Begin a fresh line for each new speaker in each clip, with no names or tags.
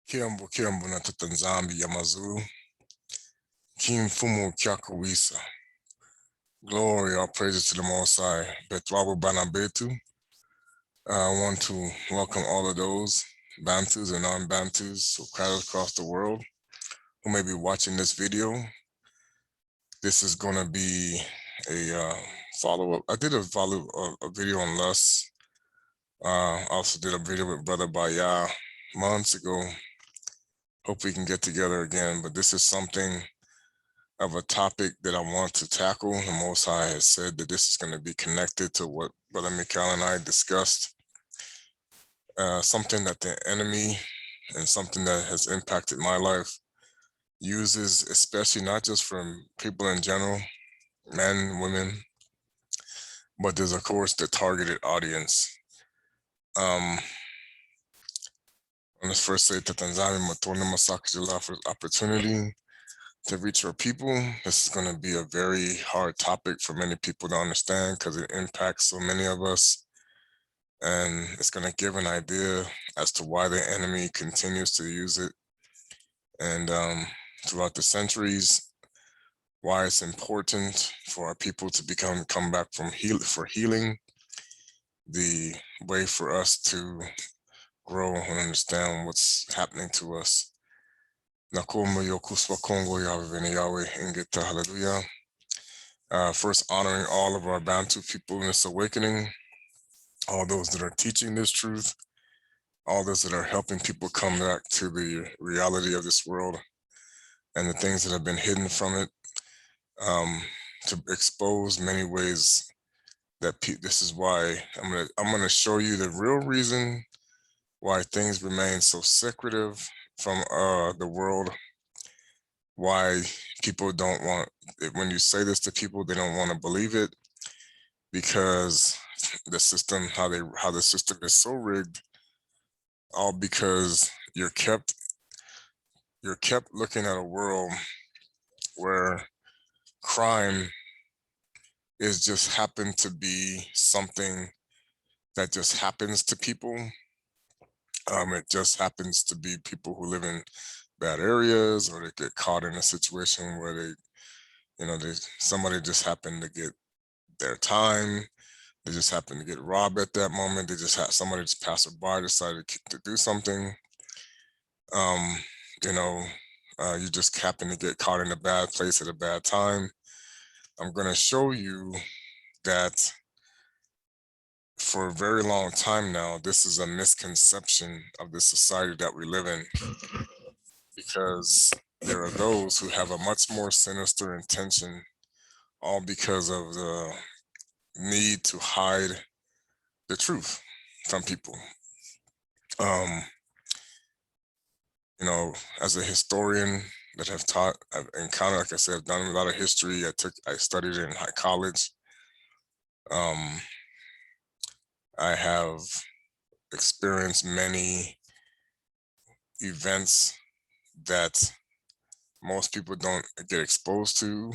Kiambo Kiambo na Tata nZambi Yamazulu. Kimfumu Kyakawisa. Glory, all praises to the Most High. Betwabu Banabetu. I want to welcome all of those Bantus and non-Bantus who crowded across the world who may be watching this video. This is going to be a follow-up. I did a video on lust. Also did a video with Brother Baya months ago. Hope we can get together again, but this is something of a topic that I want to tackle. The Most High has said that this is going to be connected to what Brother Mikhail and I discussed. Something that the enemy and something that has impacted my life uses, especially not just from people in general, men, women, but there's of course the targeted audience. Let's first say that nZambi Matona Masakajala for the opportunity to reach our people. This is going to be a very hard topic for many people to understand because it impacts so many of us. And it's going to give an idea as to why the enemy continues to use it. And throughout the centuries, why it's important for our people to come back from healing, the way for us to grow and understand what's happening to us. Kongo Ingeta, hallelujah. First, honoring all of our Bantu people in this awakening, all those that are teaching this truth, all those that are helping people come back to the reality of this world and the things that have been hidden from it, to expose many ways that this is why I'm gonna show you the real reason why things remain so secretive from the world, why people don't want it. When you say this to people, they don't want to believe it, because the system, how the system is so rigged, all because you're kept looking at a world where crime is just happened to be something that just happens to people. It just happens to be people who live in bad areas, or they get caught in a situation where somebody just happened to get their time. They just happened to get robbed at that moment. They just had somebody just pass by, decided to do something. You just happen to get caught in a bad place at a bad time. I'm going to show you that for a very long time now, this is a misconception of the society that we live in, because there are those who have a much more sinister intention, all because of the need to hide the truth from people. As a historian that I've encountered, like I said, I've done a lot of history. I studied in college. I have experienced many events that most people don't get exposed to,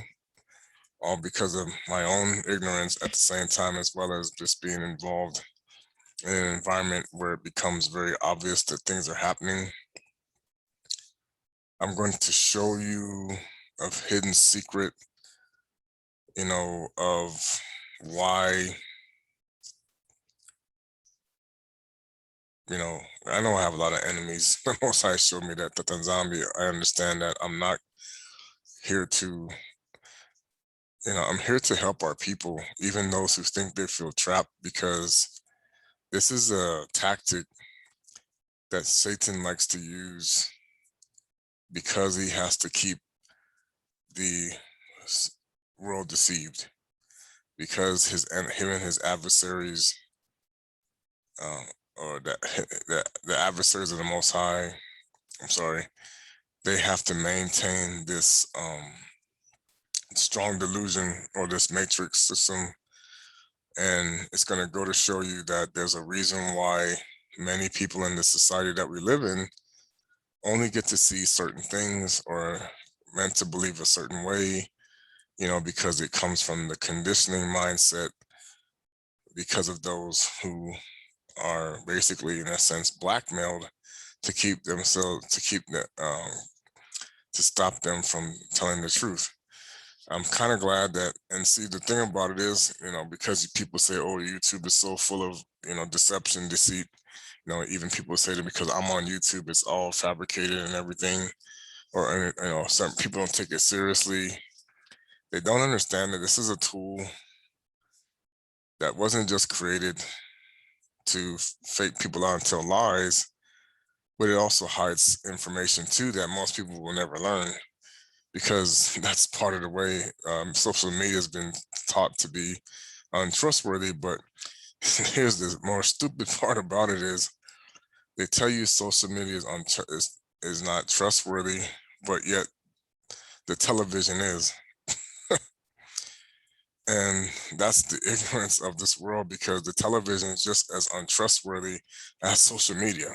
all because of my own ignorance at the same time, as well as just being involved in an environment where it becomes very obvious that things are happening. I'm going to show you a hidden secret, of why, I know I have a lot of enemies. The Most High showed me that, Tata nZambi, I understand that I'm not here to, I'm here to help our people, even those who think they feel trapped, because this is a tactic that Satan likes to use, because he has to keep the world deceived, because him and his adversaries, or the adversaries of the Most High, they have to maintain this strong delusion, or this matrix system. And it's going to go to show you that there's a reason why many people in the society that we live in only get to see certain things, or meant to believe a certain way, because it comes from the conditioning mindset, because of those who are basically, in a sense, blackmailed to keep themselves, to stop them from telling the truth. I'm kind of glad that, and see, the thing about it is, because people say, oh, YouTube is so full of, deception, deceit, even people say that because I'm on YouTube, it's all fabricated and everything, or, some people don't take it seriously. They don't understand that this is a tool that wasn't just created to fake people out and tell lies, but it also hides information too that most people will never learn, because that's part of the way social media has been taught to be untrustworthy. But here's the more stupid part about it is they tell you social media is not trustworthy, but yet the television is. And that's the ignorance of this world, because the television is just as untrustworthy as social media.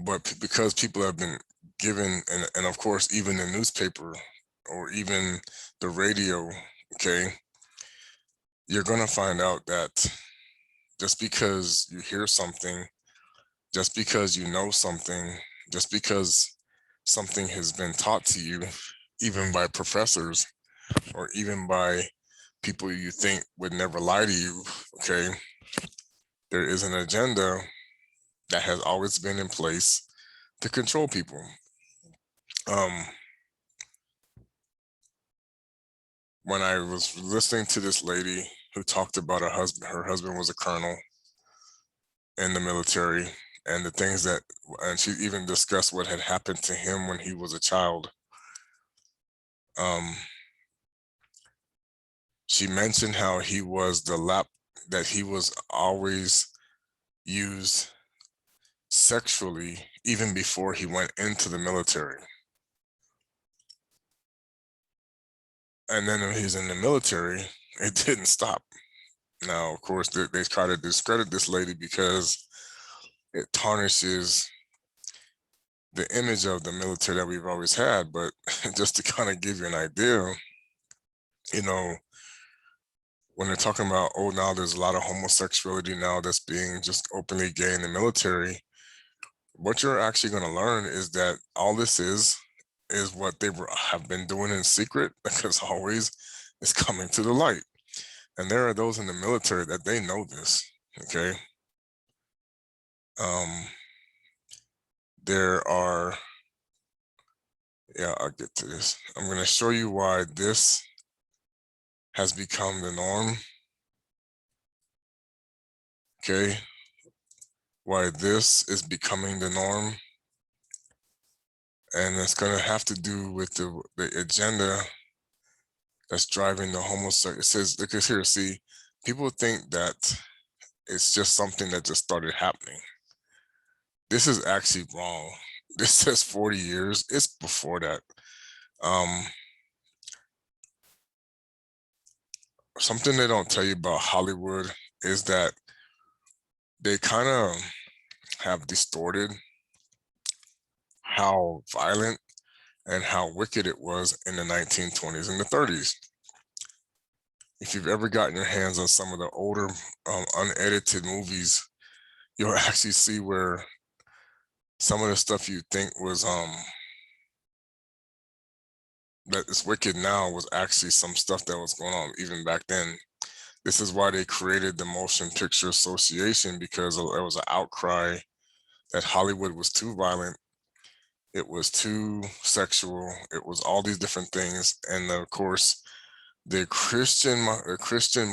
But because people have been given, and of course, even the newspaper or even the radio, okay, you're going to find out that just because you hear something, just because you know something, just because something has been taught to you, even by professors or even by people you think would never lie to you, okay, there is an agenda that has always been in place to control people. When I was listening to this lady who talked about her husband was a colonel in the military, and the things that, and she even discussed what had happened to him when he was a child. She mentioned how he was that he was always used sexually even before he went into the military. And then when he's in the military, it didn't stop. Now, of course, they try to discredit this lady because it tarnishes the image of the military that we've always had. But just to kind of give you an idea, when they're talking about, oh, now there's a lot of homosexuality now that's being just openly gay in the military, what you're actually going to learn is that all this is what they have been doing in secret, because always it's coming to the light. And there are those in the military that they know this, okay? There are, yeah, I'll get to this. I'm going to show you why this has become the norm, okay? Why this is becoming the norm. And it's going to have to do with the agenda that's driving the homosexual. It says, look at here, see, people think that it's just something that just started happening. This is actually wrong. This says 40 years. It's before that. Something they don't tell you about Hollywood is that they kind of have distorted how violent and how wicked it was in the 1920s and the 30s. If you've ever gotten your hands on some of the older unedited movies, you'll actually see where some of the stuff you think was that is wicked now was actually some stuff that was going on even back then. This is why they created the Motion Picture Association, because there was an outcry that Hollywood was too violent, it was too sexual, it was all these different things. And of course, the Christian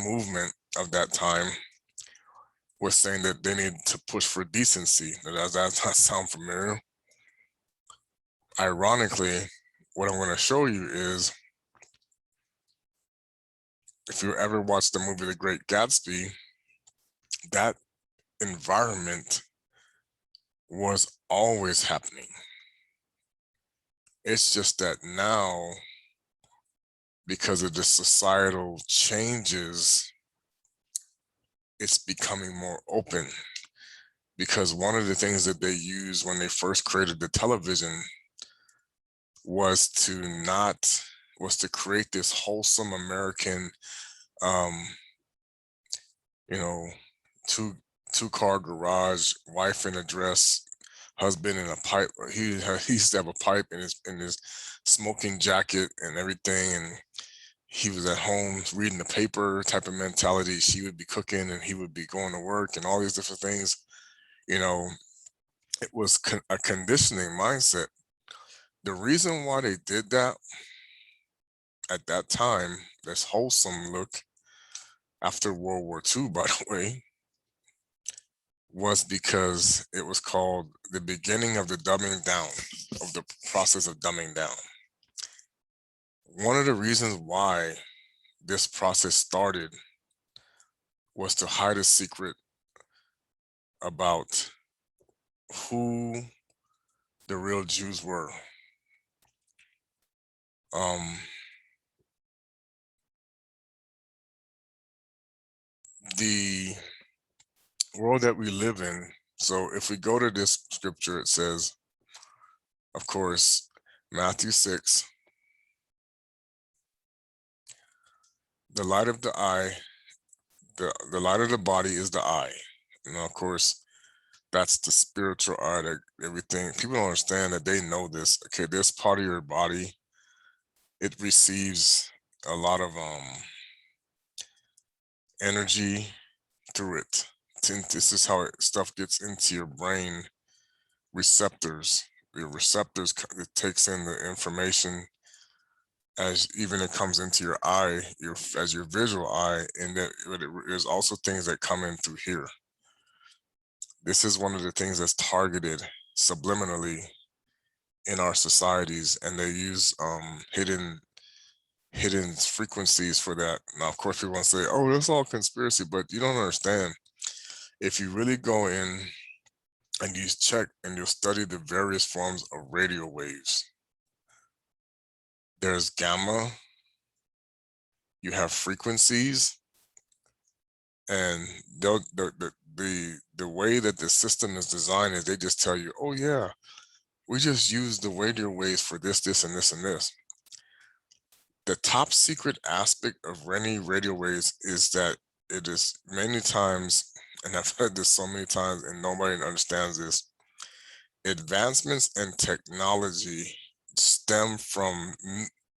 movement of that time was saying that they need to push for decency. Does that not sound familiar? Ironically, what I'm going to show you is, if you ever watched the movie The Great Gatsby, that environment was always happening. It's just that now, because of the societal changes, it's becoming more open. Because one of the things that they used when they first created the television was to create this wholesome American, two 2-car garage, wife in a dress, husband in a pipe. He used to have a pipe in his smoking jacket and everything, and he was at home reading the paper type of mentality. She would be cooking and he would be going to work and all these different things. You know, it was a conditioning mindset. The reason why they did that at that time, this wholesome look after World War II, by the way, was because it was called the beginning of the dumbing down, of the process of dumbing down. One of the reasons why this process started was to hide a secret about who the real Jews were. The world that we live in, so if we go to this scripture, it says, of course, Matthew 6, the light of the eye, the light of the body is the eye. Of course, that's the spiritual eye, that everything. People don't understand that. They know this. Okay, this part of your body, it receives a lot of energy through it. This is how stuff gets into your brain receptors. Your receptors, it takes in the information as even it comes into your eye, as your visual eye, and then there's also things that come in through here. This is one of the things that's targeted subliminally in our societies, and they use hidden frequencies for that. Now, of course, people want to say, "Oh, that's all conspiracy," but you don't understand. If you really go in and you check and you study the various forms of radio waves, there's gamma, you have frequencies, and the way that the system is designed is they just tell you, "Oh yeah, we just use the radio waves for this, this, and this, and this." The top secret aspect of any radio waves is that it is many times, and I've heard this so many times and nobody understands this, advancements in technology stem from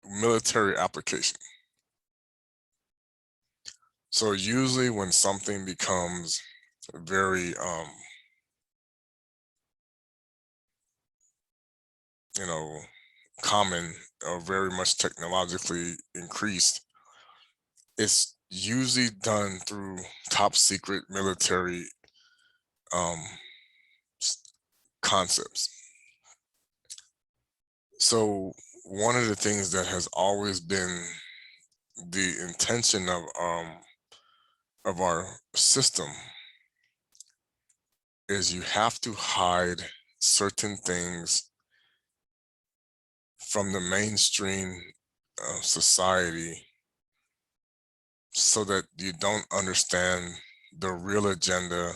military application. So usually when something becomes very common or very much technologically increased, it's usually done through top secret military concepts. So one of the things that has always been the intention of our system is you have to hide certain things from the mainstream society so that you don't understand the real agenda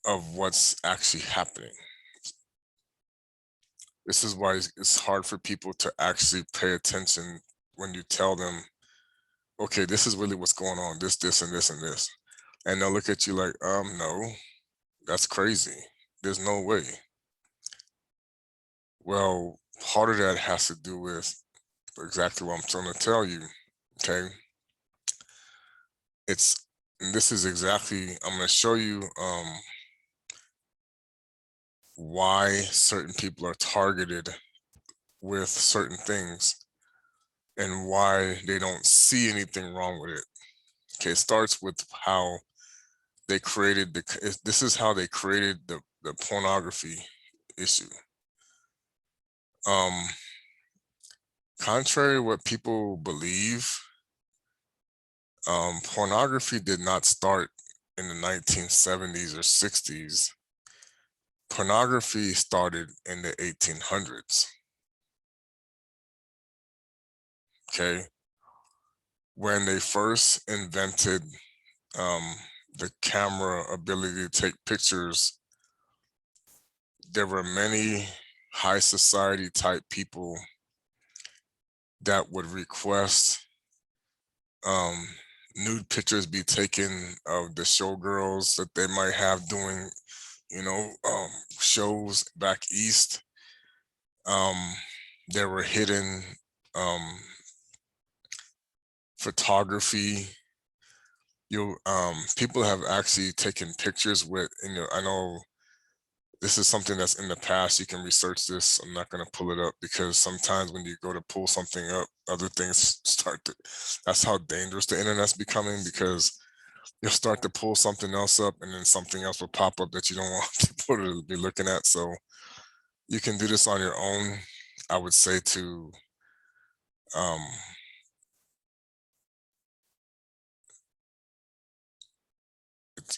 of what's actually happening. This is why it's hard for people to actually pay attention when you tell them, okay, this is really what's going on, this, and this, and this. And they'll look at you like, no, that's crazy. There's no way. Well, part of that has to do with exactly what I'm trying to tell you, okay? This is exactly, I'm gonna show you why certain people are targeted with certain things and why they don't see anything wrong with it. Okay, it starts with how they created this is how they created the pornography issue. Contrary to what people believe, pornography did not start in the 1970s or 60s. Pornography started in the 1800s. Okay, when they first invented the camera ability to take pictures, there were many high society type people that would request nude pictures be taken of the showgirls that they might have doing, shows back east. There were hidden um, photography. People have actually taken pictures with, I know this is something that's in the past. You can research this. I'm not going to pull it up because sometimes when you go to pull something up, other things start to, that's how dangerous the internet's becoming, because you'll start to pull something else up and then something else will pop up that you don't want people to be looking at. So you can do this on your own. I would say to um,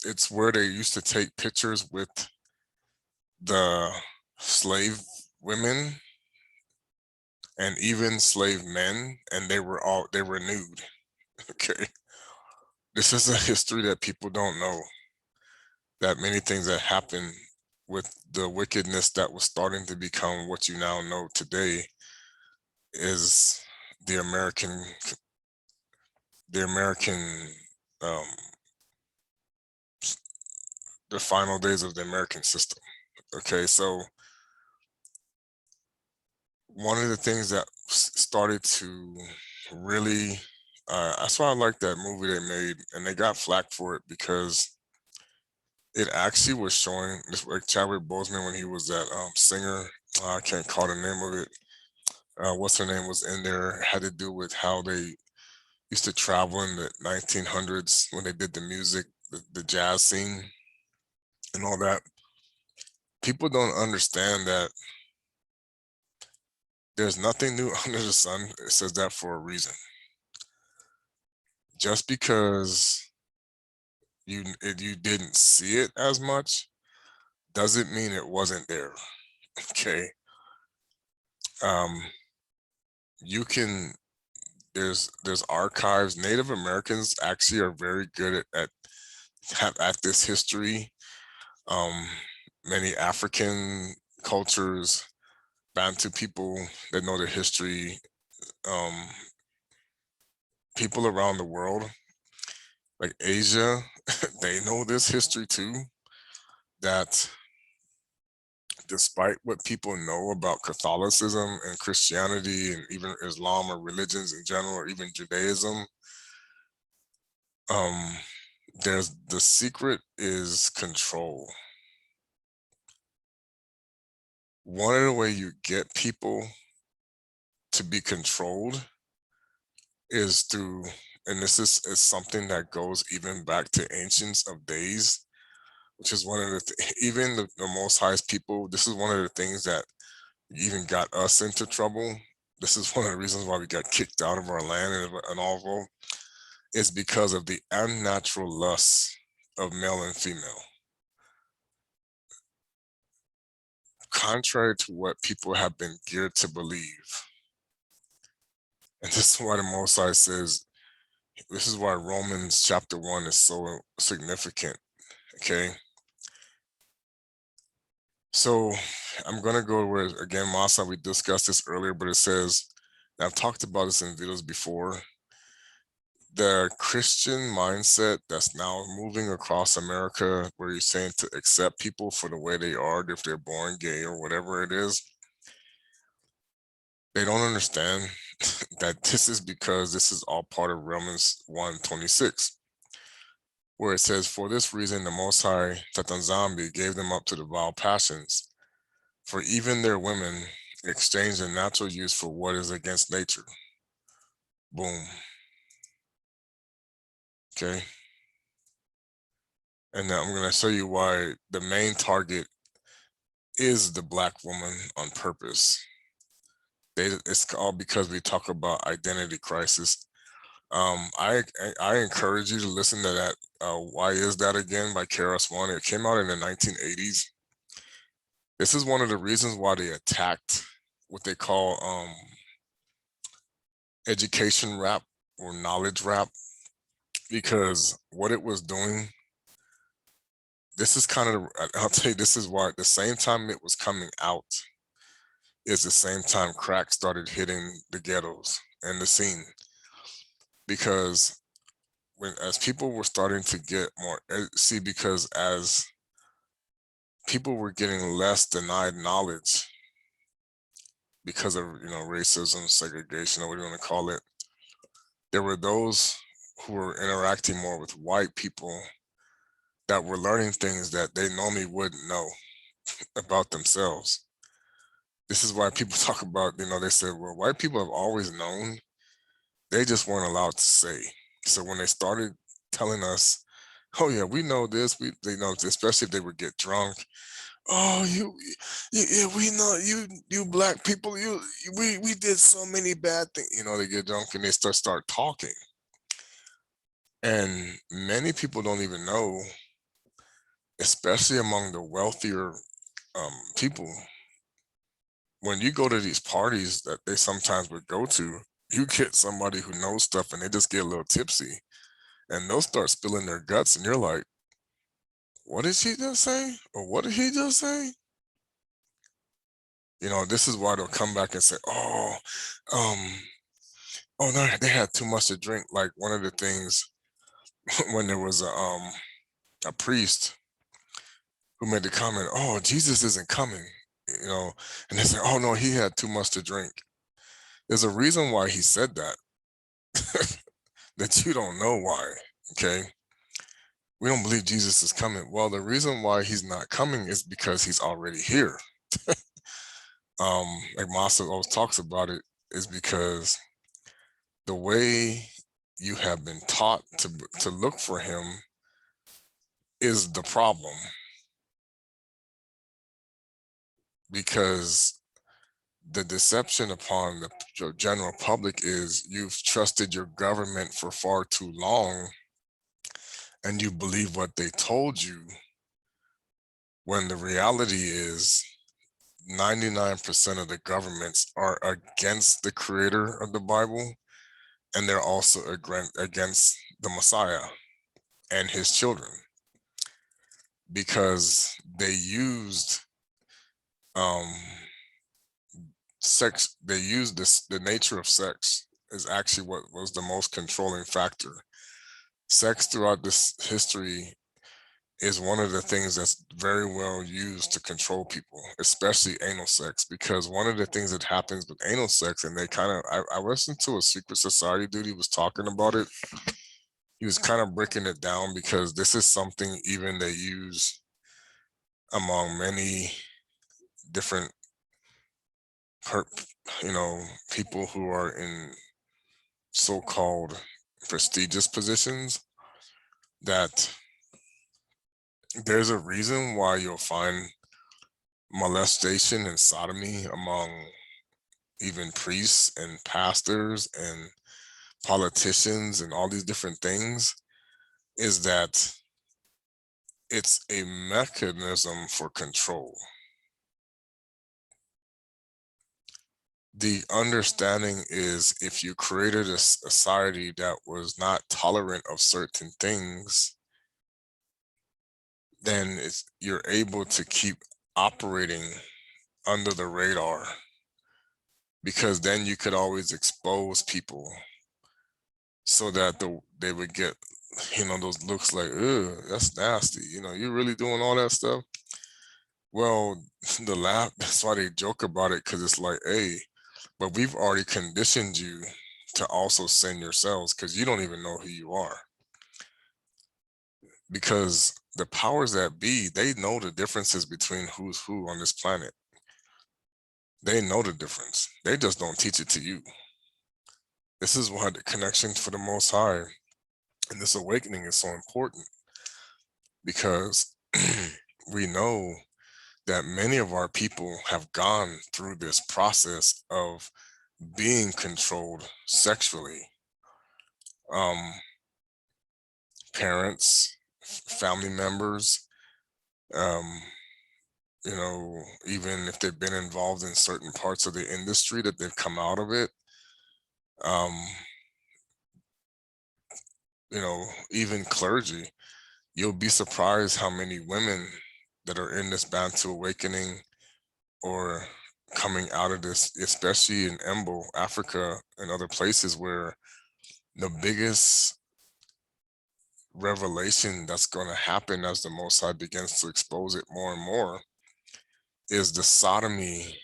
it's where they used to take pictures with the slave women and even slave men, and they were nude. Okay, this is a history that people don't know, that many things that happened with the wickedness that was starting to become what you now know today is the american the american um the final days of the American system. Okay, so one of the things that started to really that's why I like that movie they made, and they got flack for it because it actually was showing this, like Chadwick Boseman when he was that singer. I can't call the name of it. What's her name was in there. Had to do with how they used to travel in the 1900s when they did the music, the jazz scene, and all that. People don't understand that there's nothing new under the sun. It says that for a reason. Just because you didn't see it as much doesn't mean it wasn't there. Okay. Um, you can there's archives. Native Americans actually are very good at this history. Um, many African cultures, Bantu people that know the history, um, people around the world, like Asia, they know this history too. That despite what people know about Catholicism and Christianity and even Islam or religions in general, or even Judaism, um, there's the secret is control. One of the way you get people to be controlled is through, and this is something that goes even back to ancients of days, which is one of even the most highest people. This is one of the things that even got us into trouble. This is one of the reasons why we got kicked out of our land and all is because of the unnatural lusts of male and female. Contrary to what people have been geared to believe. And this is why the Most High says, this is why Romans chapter 1 is so significant. Okay. So I'm going to go where, again, Masa, we discussed this earlier, but it says, and I've talked about this in videos before, the Christian mindset that's now moving across America, where you're saying to accept people for the way they are, if they're born gay or whatever it is, they don't understand that this is because this is all part of Romans 1:26, where it says, for this reason, the Most High, Tata nZambi, gave them up to the vile passions, for even their women exchanged their natural use for what is against nature. Boom. Okay. And now I'm going to show you why the main target is the Black woman on purpose. It's all because we talk about identity crisis. I encourage you to listen to that. Why Is That Again by KRS-One. It came out in the 1980s. This is one of the reasons why they attacked what they call education rap or knowledge rap, because what it was doing, this is kind of, I'll tell you, this is why the same time it was coming out is the same time crack started hitting the ghettos and the scene. Because as people were starting to get more, see, because as people were getting less denied knowledge because of, racism, segregation, or what you want to call it, there were those who were interacting more with white people that were learning things that they normally wouldn't know about themselves. This is why people talk about, they said, well, white people have always known, they just weren't allowed to say. So when they started telling us, oh yeah, we know this, they know, especially if they would get drunk. Oh, yeah, we know you black people, we did so many bad things. They get drunk and they start talking. And many people don't even know, especially among the wealthier people, when you go to these parties that they sometimes would go to, you get somebody who knows stuff and they just get a little tipsy and they'll start spilling their guts and you're like, what did she just say? Or what did he just say? This is why they'll come back and say, um, oh no, they had too much to drink. Like one of the things when there was a priest who made the comment, oh, Jesus isn't coming, and they said, oh no, he had too much to drink. There's a reason why he said that, that you don't know why, okay? We don't believe Jesus is coming. Well, the reason why he's not coming is because he's already here. Like Masa always talks about it, is because the way you have been taught to look for him is the problem. Because the deception upon the general public is you've trusted your government for far too long and you believe what they told you, when the reality is 99% of the governments are against the creator of the Bible, and they're also against the Messiah and his children, because they used sex. They used the nature of sex is actually what was the most controlling factor. Sex throughout this history is one of the things that's very well used to control people, especially anal sex, because one of the things that happens with anal sex, and they kind of, I listened to a secret society dude, he was talking about it. He was kind of breaking it down, because this is something even they use among many different people who are in so-called prestigious positions, that there's a reason why you'll find molestation and sodomy among even priests and pastors and politicians and all these different things, is that it's a mechanism for control. The understanding is, if you created a society that was not tolerant of certain things, then you're able to keep operating under the radar, because then you could always expose people so that they would get, those looks like, ugh, that's nasty. You really doing all that stuff? Well, that's why they joke about it, because it's like, hey, but we've already conditioned you to also sin yourselves, because you don't even know who you are. Because the powers that be, they know the differences between who's who on this planet. They know the difference. They just don't teach it to you. This is why the connection for the Most High and this awakening is so important, because we know that many of our people have gone through this process of being controlled sexually. Parents, family members, even if they've been involved in certain parts of the industry that they've come out of it. Even clergy, you'll be surprised how many women that are in this Bantu awakening or coming out of this, especially in Embo, Africa, and other places where the biggest revelation that's going to happen as the Most High begins to expose it more and more is the sodomy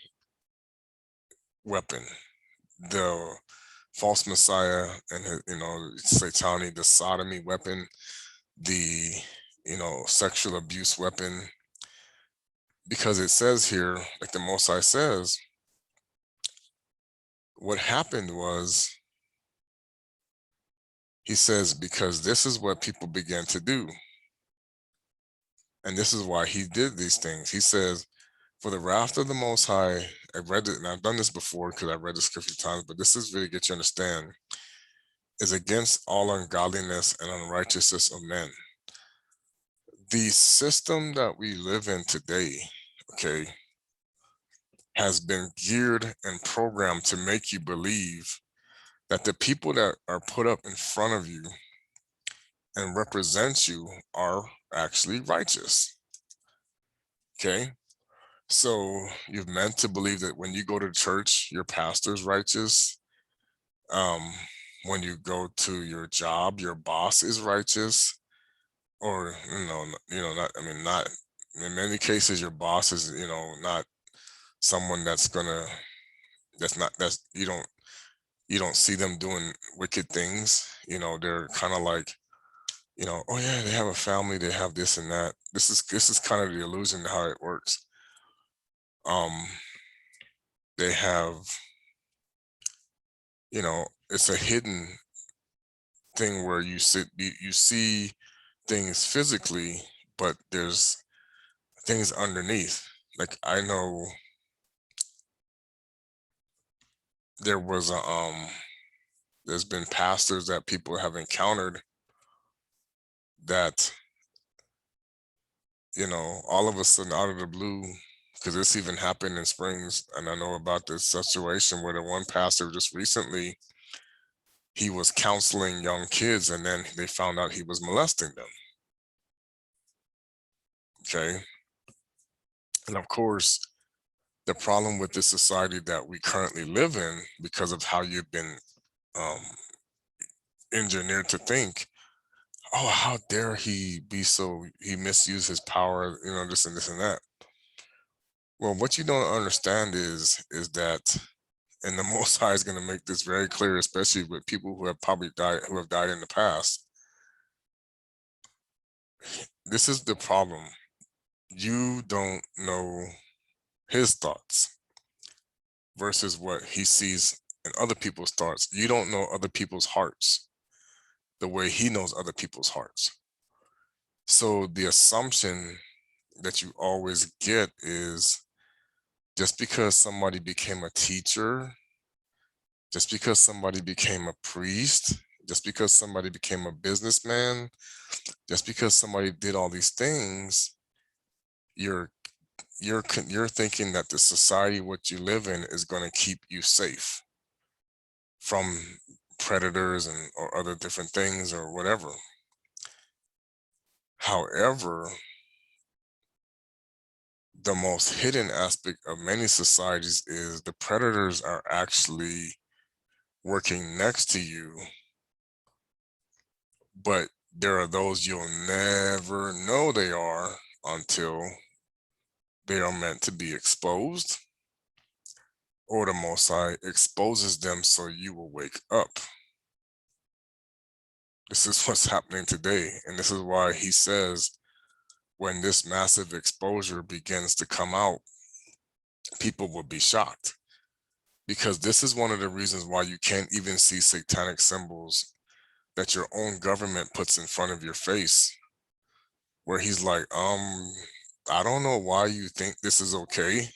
weapon, the false Messiah and his, Satani, the sodomy weapon, the sexual abuse weapon. Because it says here, like the Most High says, what happened was, he says, because this is what people began to do. And this is why he did these things. He says, for the wrath of the Most High, I read it, and I've done this before because I read the scripture times, but this is really get you to understand, is against all ungodliness and unrighteousness of men. The system that we live in today, okay, has been geared and programmed to make you believe that the people that are put up in front of you and represent you are actually righteous. Okay. So you've meant to believe that when you go to church, your pastor's righteous. When you go to your job, your boss is righteous. Or, not, I mean, not in many cases, your boss is, not someone that's not, that's, you don't see them doing wicked things. They're kind of like, oh yeah, they have a family, they have this and that. This is kind of the illusion of how it works. They have, it's a hidden thing where you see things physically, but there's things underneath. Like I know there was there's been pastors that people have encountered that, all of a sudden out of the blue, because this even happened in Springs, and I know about this situation where the one pastor just recently, he was counseling young kids and then they found out he was molesting them. Okay. And of course, the problem with this society that we currently live in, because of how you've been um, engineered to think, oh, how dare he misuse his power, this and this and that. Well, what you don't understand is that, and the Most High is going to make this very clear, especially with people who have died in the past. This is the problem. You don't know his thoughts versus what he sees in other people's thoughts. You don't know other people's hearts the way he knows other people's hearts. So the assumption that you always get is, just because somebody became a teacher, just because somebody became a priest, just because somebody became a businessman, just because somebody did all these things, you're thinking that the society what you live in is going to keep you safe from predators or other different things or whatever. However, the most hidden aspect of many societies is the predators are actually working next to you, but there are those you'll never know they are until they are meant to be exposed, or the Most High exposes them so you will wake up. This is what's happening today, and this is why he says when this massive exposure begins to come out, people will be shocked, because this is one of the reasons why you can't even see satanic symbols that your own government puts in front of your face, where he's like, I don't know why you think this is okay,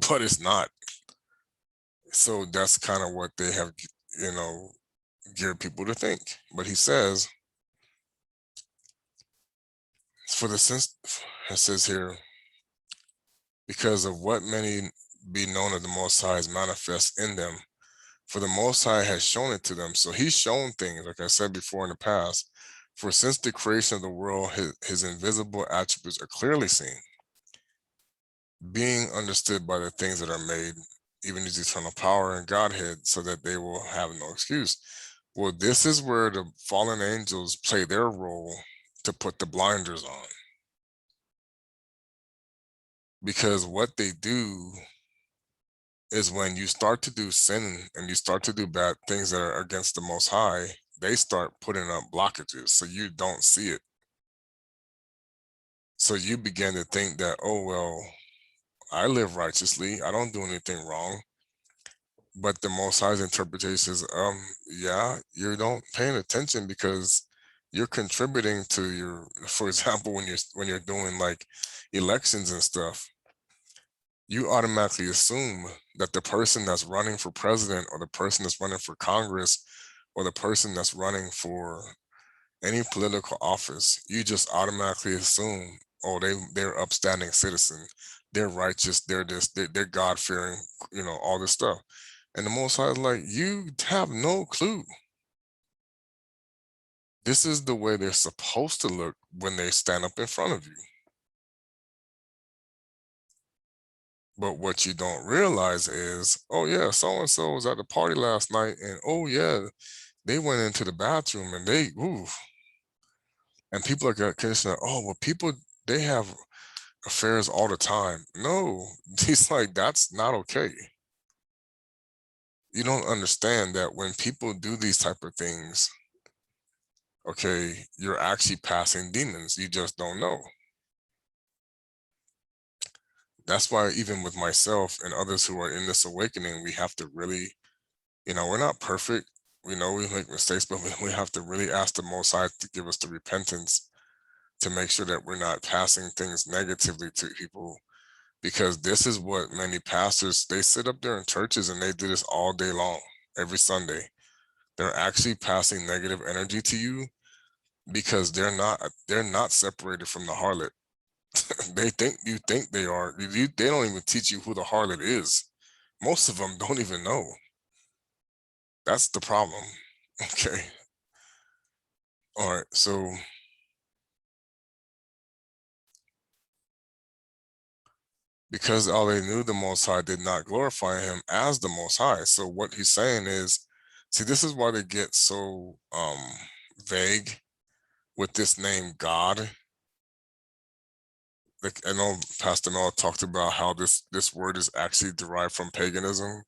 but it's not. So that's kind of what they have, geared people to think. But he says, for the sense, it says here, because of what many be known of the Most High is manifest in them, for the Most High has shown it to them. So he's shown things, like I said before in the past, for since the creation of the world, his invisible attributes are clearly seen, being understood by the things that are made, even his eternal power and Godhead, so that they will have no excuse. Well, this is where the fallen angels play their role to put the blinders on. Because what they do is when you start to do sin and you start to do bad things that are against the Most High, they start putting up blockages so you don't see it. So you begin to think that, oh, well, I live righteously. I don't do anything wrong. But the Most High's interpretation is, yeah, you don't paying attention because you're contributing to your, for example, when you're doing like elections and stuff, you automatically assume that the person that's running for president or the person that's running for Congress or the person that's running for any political office, you just automatically assume, oh, they're upstanding citizen, they're righteous, they're this, they're God fearing, all this stuff. And the Most High is like, you have no clue. This is the way they're supposed to look when they stand up in front of you. But what you don't realize is, oh yeah, so and so was at the party last night, and oh yeah, they went into the bathroom and they, ooh, and people are conditioned. Oh well, people they have affairs all the time. No, he's like, that's not okay. You don't understand that when people do these type of things, okay, you're actually passing demons. You just don't know. That's why even with myself and others who are in this awakening, we have to really, we're not perfect. We know we make mistakes, but we have to really ask the Most High to give us the repentance to make sure that we're not passing things negatively to people. Because this is what many pastors, they sit up there in churches and they do this all day long, every Sunday. They're actually passing negative energy to you because they're not separated from the harlot. They think you think they are. They don't even teach you who the harlot is. Most of them don't even know. That's the problem. Okay. All right. So because all they knew, the Most High did not glorify him as the Most High. So what he's saying is, see, this is why they get so vague with this name God. Like I know Pastor Mel talked about how this word is actually derived from paganism.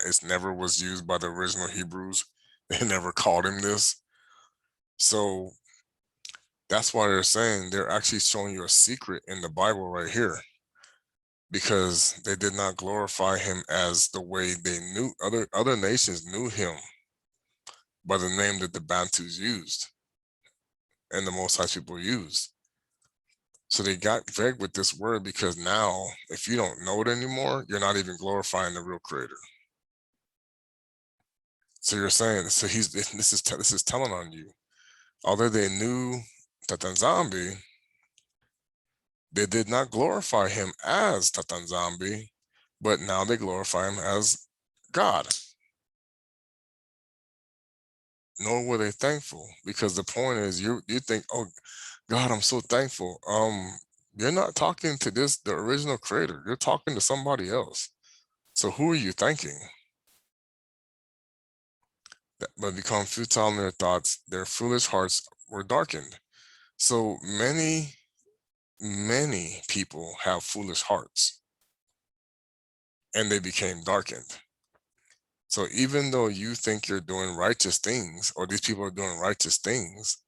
It's never was used by the original Hebrews. They never called him this. So that's why they're saying they're actually showing you a secret in the Bible right here, because they did not glorify him as the way they knew other nations knew him by the name that the Bantus used and the Most High people used. So they got vague with this word because now, if you don't know it anymore, you're not even glorifying the real creator. So you're saying, so this is telling on you. Although they knew Tata nZambi, they did not glorify him as Tata nZambi, but now they glorify him as God. Nor were they thankful, because the point is you think, oh God, I'm so thankful. You're not talking to the original creator. You're talking to somebody else. So who are you thanking? But become futile in their thoughts, their foolish hearts were darkened. So many people have foolish hearts and they became darkened. So even though you think you're doing righteous things, or these people are doing righteous things,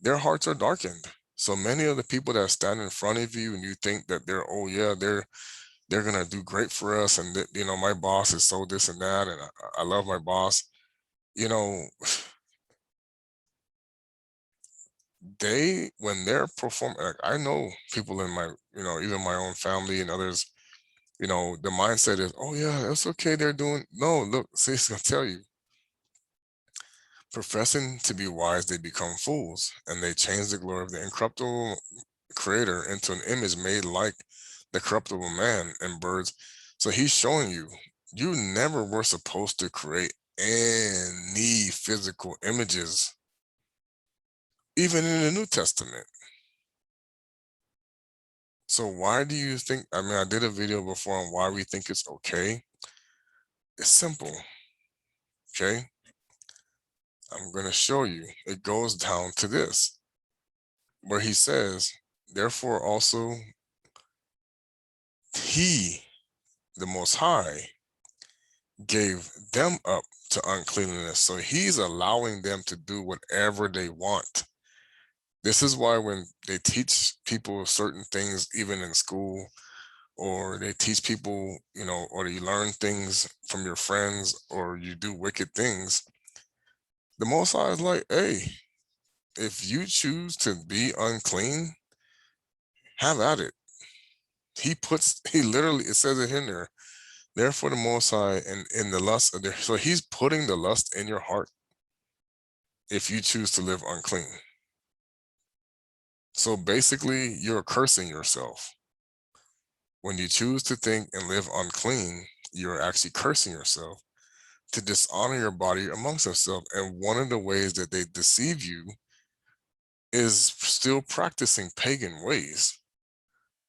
their hearts are darkened. So many of the people that stand in front of you and you think that they're, oh yeah, they're gonna do great for us, and my boss is so this and that, and I love my boss. You know, when they're performing, like I know people in my, even my own family and others, the mindset is, oh yeah, that's okay. They're doing no, look, see, it's gonna tell you, professing to be wise, they become fools, and they change the glory of the incorruptible creator into an image made like the corruptible man and birds. So he's showing you, you never were supposed to create any physical images, even in the New Testament. So why do you think, I mean, I did a video before on why we think it's okay. It's simple, okay? I'm going to show you. It goes down to this, where he says, therefore also he, the Most High, gave them up to uncleanness. So he's allowing them to do whatever they want. This is why when they teach people certain things, even in school, or they teach people, or you learn things from your friends, or you do wicked things, the Most High is like, hey, if you choose to be unclean, have at it. He literally, it says it in there, therefore the Most High, and in the lust of so he's putting the lust in your heart if you choose to live unclean. So basically, you're cursing yourself. When you choose to think and live unclean, you're actually cursing yourself to dishonor your body amongst yourself. And one of the ways that they deceive you is still practicing pagan ways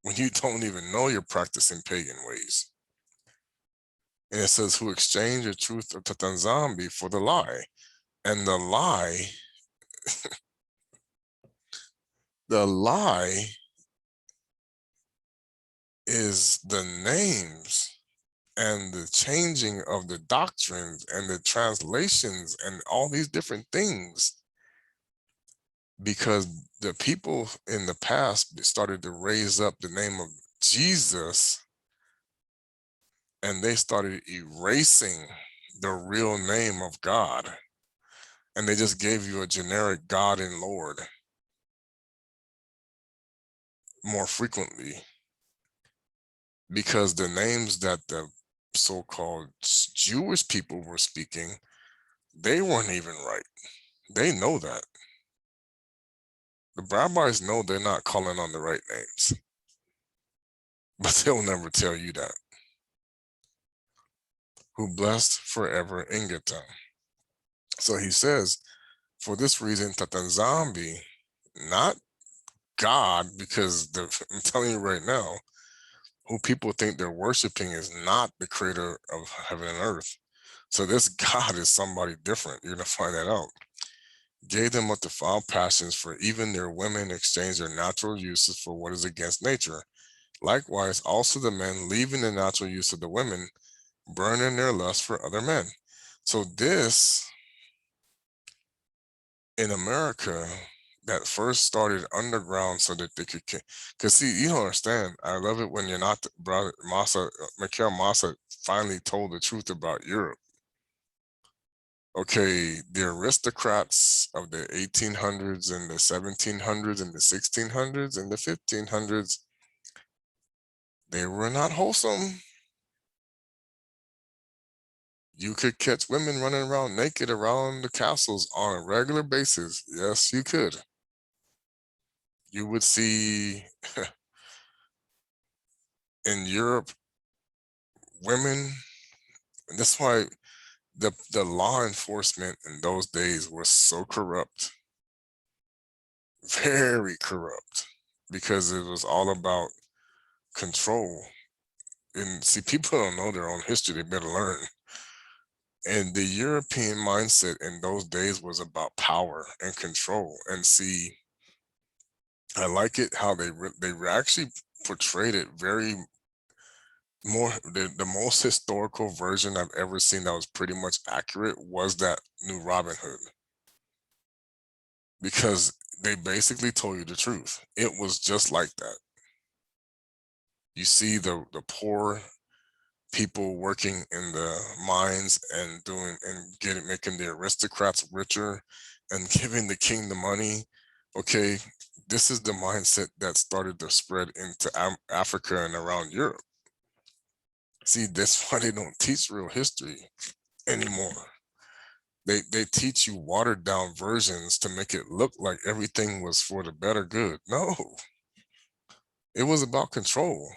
when you don't even know you're practicing pagan ways. And it says, who exchange the truth of Tata nZambi for the lie. And the lie is the names and the changing of the doctrines and the translations and all these different things, because the people in the past started to raise up the name of Jesus, and they started erasing the real name of God, and they just gave you a generic God and Lord more frequently, because the names that the so-called Jewish people were speaking, they weren't even right. They know that. The rabbis know they're not calling on the right names, but they'll never tell you that. Who blessed forever Ingeta. So he says, for this reason, Tata nZambi, not God, because I'm telling you right now, who people think they're worshiping is not the creator of heaven and earth. So this God is somebody different. You're going to find that out. Gave them up to foul passions, for even their women exchange their natural uses for what is against nature. Likewise, also the men, leaving the natural use of the women, burn in their lust for other men. So this, in America, that first started underground so that they could, because see, you don't understand. I love it when you're not, brother Massa, Mikhail Massa finally told the truth about Europe. Okay, the aristocrats of the 1800s and the 1700s and the 1600s and the 1500s, they were not wholesome. You could catch women running around naked around the castles on a regular basis. Yes, you could. You would see in Europe women, and that's why the law enforcement in those days was so corrupt, very corrupt, because it was all about control. And see, people don't know their own history, they better learn. And the European mindset in those days was about power and control. And see, I like it how they actually portrayed it very more. The most historical version I've ever seen that was pretty much accurate was that new Robin Hood, because they basically told you the truth. It was just like that. You see the poor people working in the mines and making the aristocrats richer and giving the king the money. Okay, this is the mindset that started to spread into Africa and around Europe. See, that's why they don't teach real history anymore. They teach you watered down versions to make it look like everything was for the better good. No, it was about control,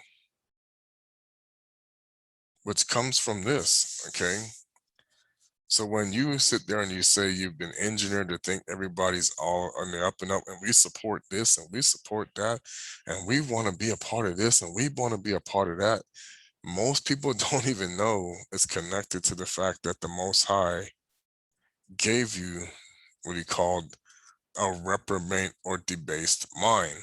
which comes from this, okay? So when you sit there and you say you've been engineered to think everybody's all on the up and up, and we support this and we support that, and we want to be a part of this and we want to be a part of that, most people don't even know it's connected to the fact that the Most High gave you what he called a reprobate or debased mind.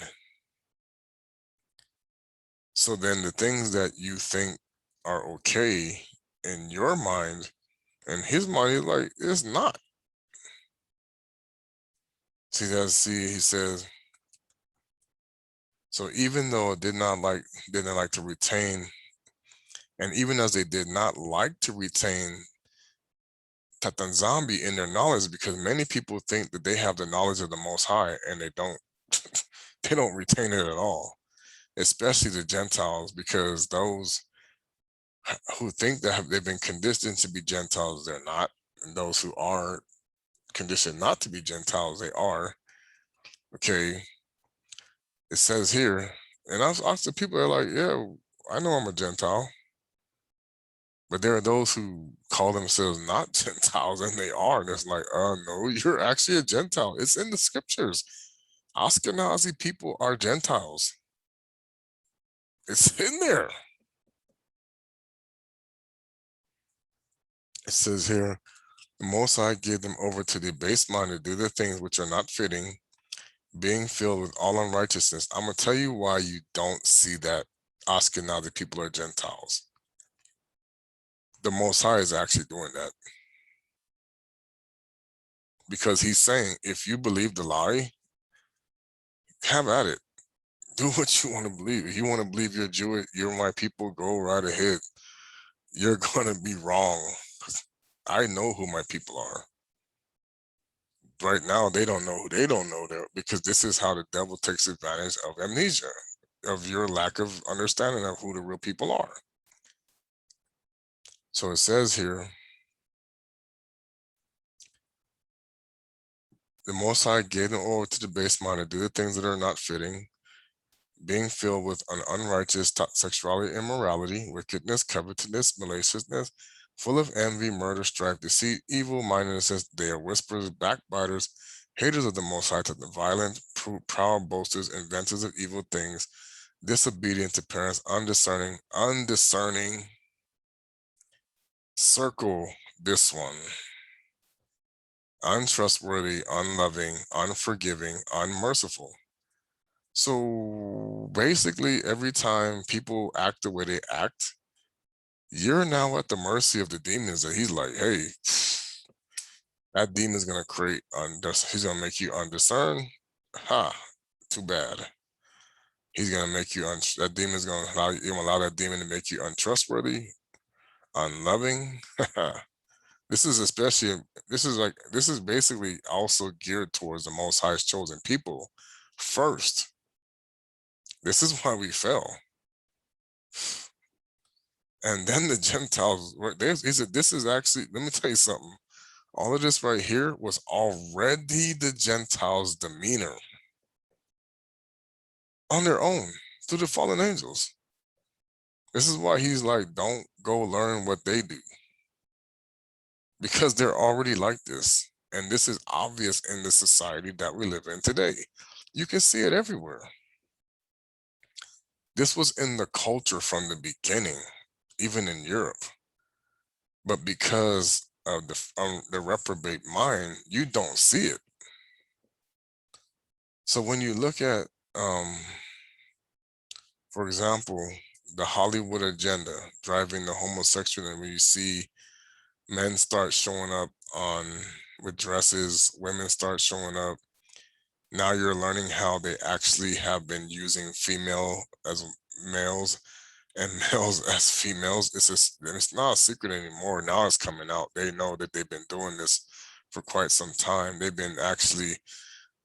So then the things that you think are okay in your mind, and his mind is like, it's not. See, he says, so even though it didn't like to retain, and even as they did not like to retain Tata nZambi in their knowledge, because many people think that they have the knowledge of the Most High, and they don't. They don't retain it at all, especially the Gentiles, because those who think that they've been conditioned to be Gentiles, they're not. And those who are conditioned not to be Gentiles, they are. Okay, it says here, and I've asked the people that are like, yeah, I know I'm a Gentile, but there are those who call themselves not Gentiles, and they are. And it's like, no, you're actually a Gentile. It's in the scriptures. Ashkenazi people are Gentiles. It's in there. It says here, the Most High gave them over to the base mind to do the things which are not fitting, being filled with all unrighteousness. I'm going to tell you why you don't see that Ashkenazi people are Gentiles. The Most High is actually doing that. Because he's saying, if you believe the lie, have at it. Do what you want to believe. If you want to believe you're Jewish, you're my people, go right ahead. You're going to be wrong. I know who my people are. Right now, they don't know who they don't know that, because this is how the devil takes advantage of amnesia, of your lack of understanding of who the real people are. So it says here, the Most High gave them over to the base mind to do the things that are not fitting, being filled with an unrighteous sexuality, immorality, wickedness, covetousness, maliciousness, full of envy, murder, strife, deceit, evil-mindedness. They are whisperers, backbiters, haters of the Most High, the violent, proud boasters, inventors of evil things, disobedient to parents, undiscerning. Circle this one. Untrustworthy, unloving, unforgiving, unmerciful. So basically, every time people act the way they act, you're now at the mercy of the demons. That he's like, hey, that demon's gonna create he's gonna make you undiscerned. Ha, too bad. He's gonna make you that demon's gonna allow that demon to make you untrustworthy, unloving. This is basically also geared towards the Most High's chosen people first. This is why we fell. And then the Gentiles were there. He said, this is actually, let me tell you something. All of this right here was already the Gentiles' demeanor on their own through the fallen angels. This is why he's like, don't go learn what they do, because they're already like this. And this is obvious in the society that we live in today. You can see it everywhere. This was in the culture from the beginning, even in Europe. But because of the reprobate mind, you don't see it. So when you look at, for example, the Hollywood agenda driving the homosexual, and when you see men start showing up with dresses, women start showing up, now you're learning how they actually have been using female as males and males as females. It's not a secret anymore. Now it's coming out. They know that they've been doing this for quite some time. They've been actually,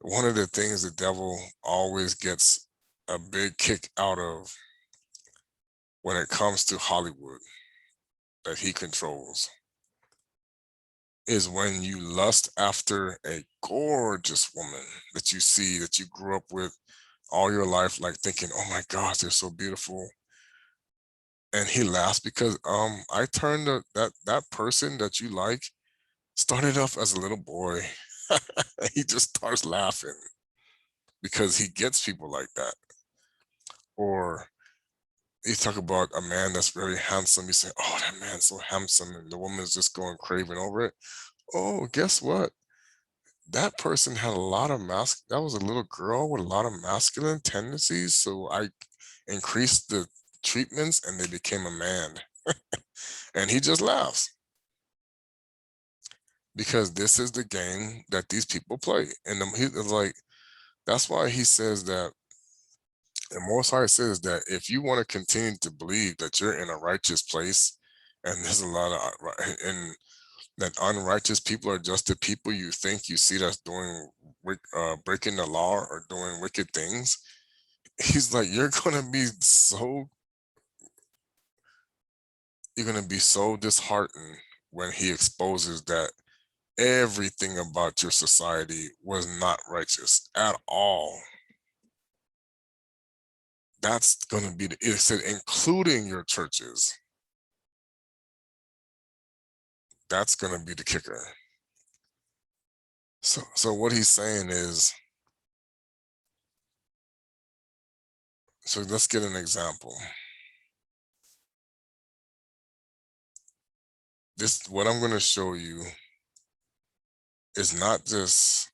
one of the things the devil always gets a big kick out of when it comes to Hollywood that he controls is when you lust after a gorgeous woman that you see, that you grew up with all your life, like thinking, oh my gosh, they're so beautiful. And he laughs because I turned that person that you like started off as a little boy. He just starts laughing because he gets people like that. Or you talk about a man that's very handsome, you say, oh, that man's so handsome, and the woman's just going craving over it. Oh, guess what? that person had a lot of that was a little girl with a lot of masculine tendencies. So I increased the treatments and they became a man. And he just laughs because this is the game that these people play. And he's like, that's why he says that, and Most High says that if you want to continue to believe that you're in a righteous place, and there's a lot of, and that unrighteous people are just the people you think you see that's doing, breaking the law or doing wicked things, he's like, you're gonna be so disheartened when he exposes that everything about your society was not righteous at all. That's gonna be it said, including your churches. That's gonna be the kicker. So what he's saying is, so let's get an example. This what I'm gonna show you is not just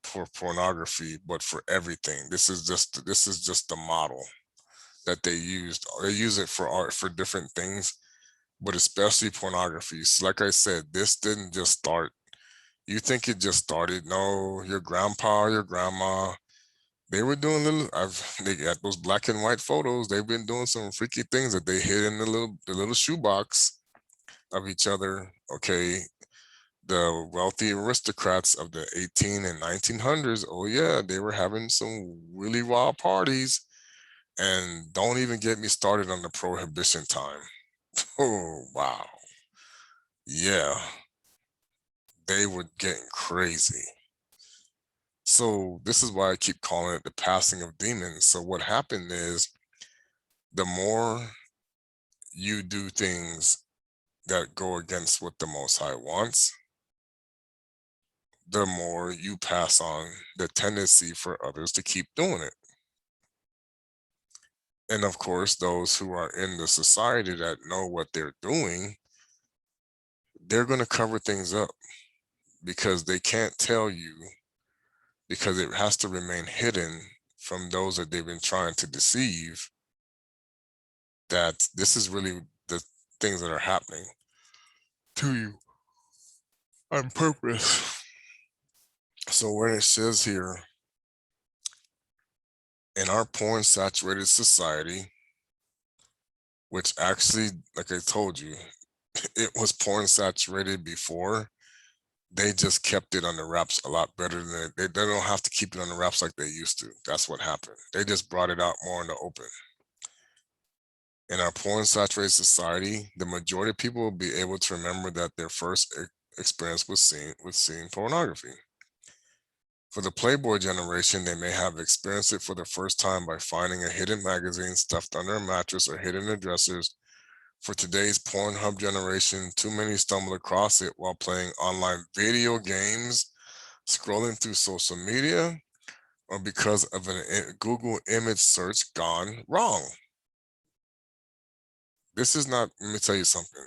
for pornography, but for everything. This is just the model that they used. They use it for art for different things, but especially pornography. So like I said, this didn't just start. You think it just started? No, your grandpa, your grandma, they were doing they got those black and white photos. They've been doing some freaky things that they hid in the little shoebox of each other. Okay, the wealthy aristocrats of the 18 and 1900s. Oh yeah, they were having some really wild parties. And don't even get me started on the prohibition time. Oh wow, yeah, they were getting crazy. So this is why I keep calling it the passing of demons. So what happened is the more you do things that go against what the Most High wants, the more you pass on the tendency for others to keep doing it. And of course, those who are in the society that know what they're doing, they're going to cover things up because they can't tell you, because it has to remain hidden from those that they've been trying to deceive, that this is really the things that are happening to you on purpose. So when it says here, in our porn saturated society, which actually, like I told you, it was porn saturated before, they just kept it on the wraps a lot better than they don't have to keep it on the wraps like they used to. That's what happened. They just brought it out more in the open. In our porn saturated society, the majority of people will be able to remember that their first experience was seeing pornography. For the Playboy generation, they may have experienced it for the first time by finding a hidden magazine stuffed under a mattress or hidden in their dressers. For today's Pornhub generation, too many stumble across it while playing online video games, scrolling through social media, or because of a Google image search gone wrong. This is not, let me tell you something.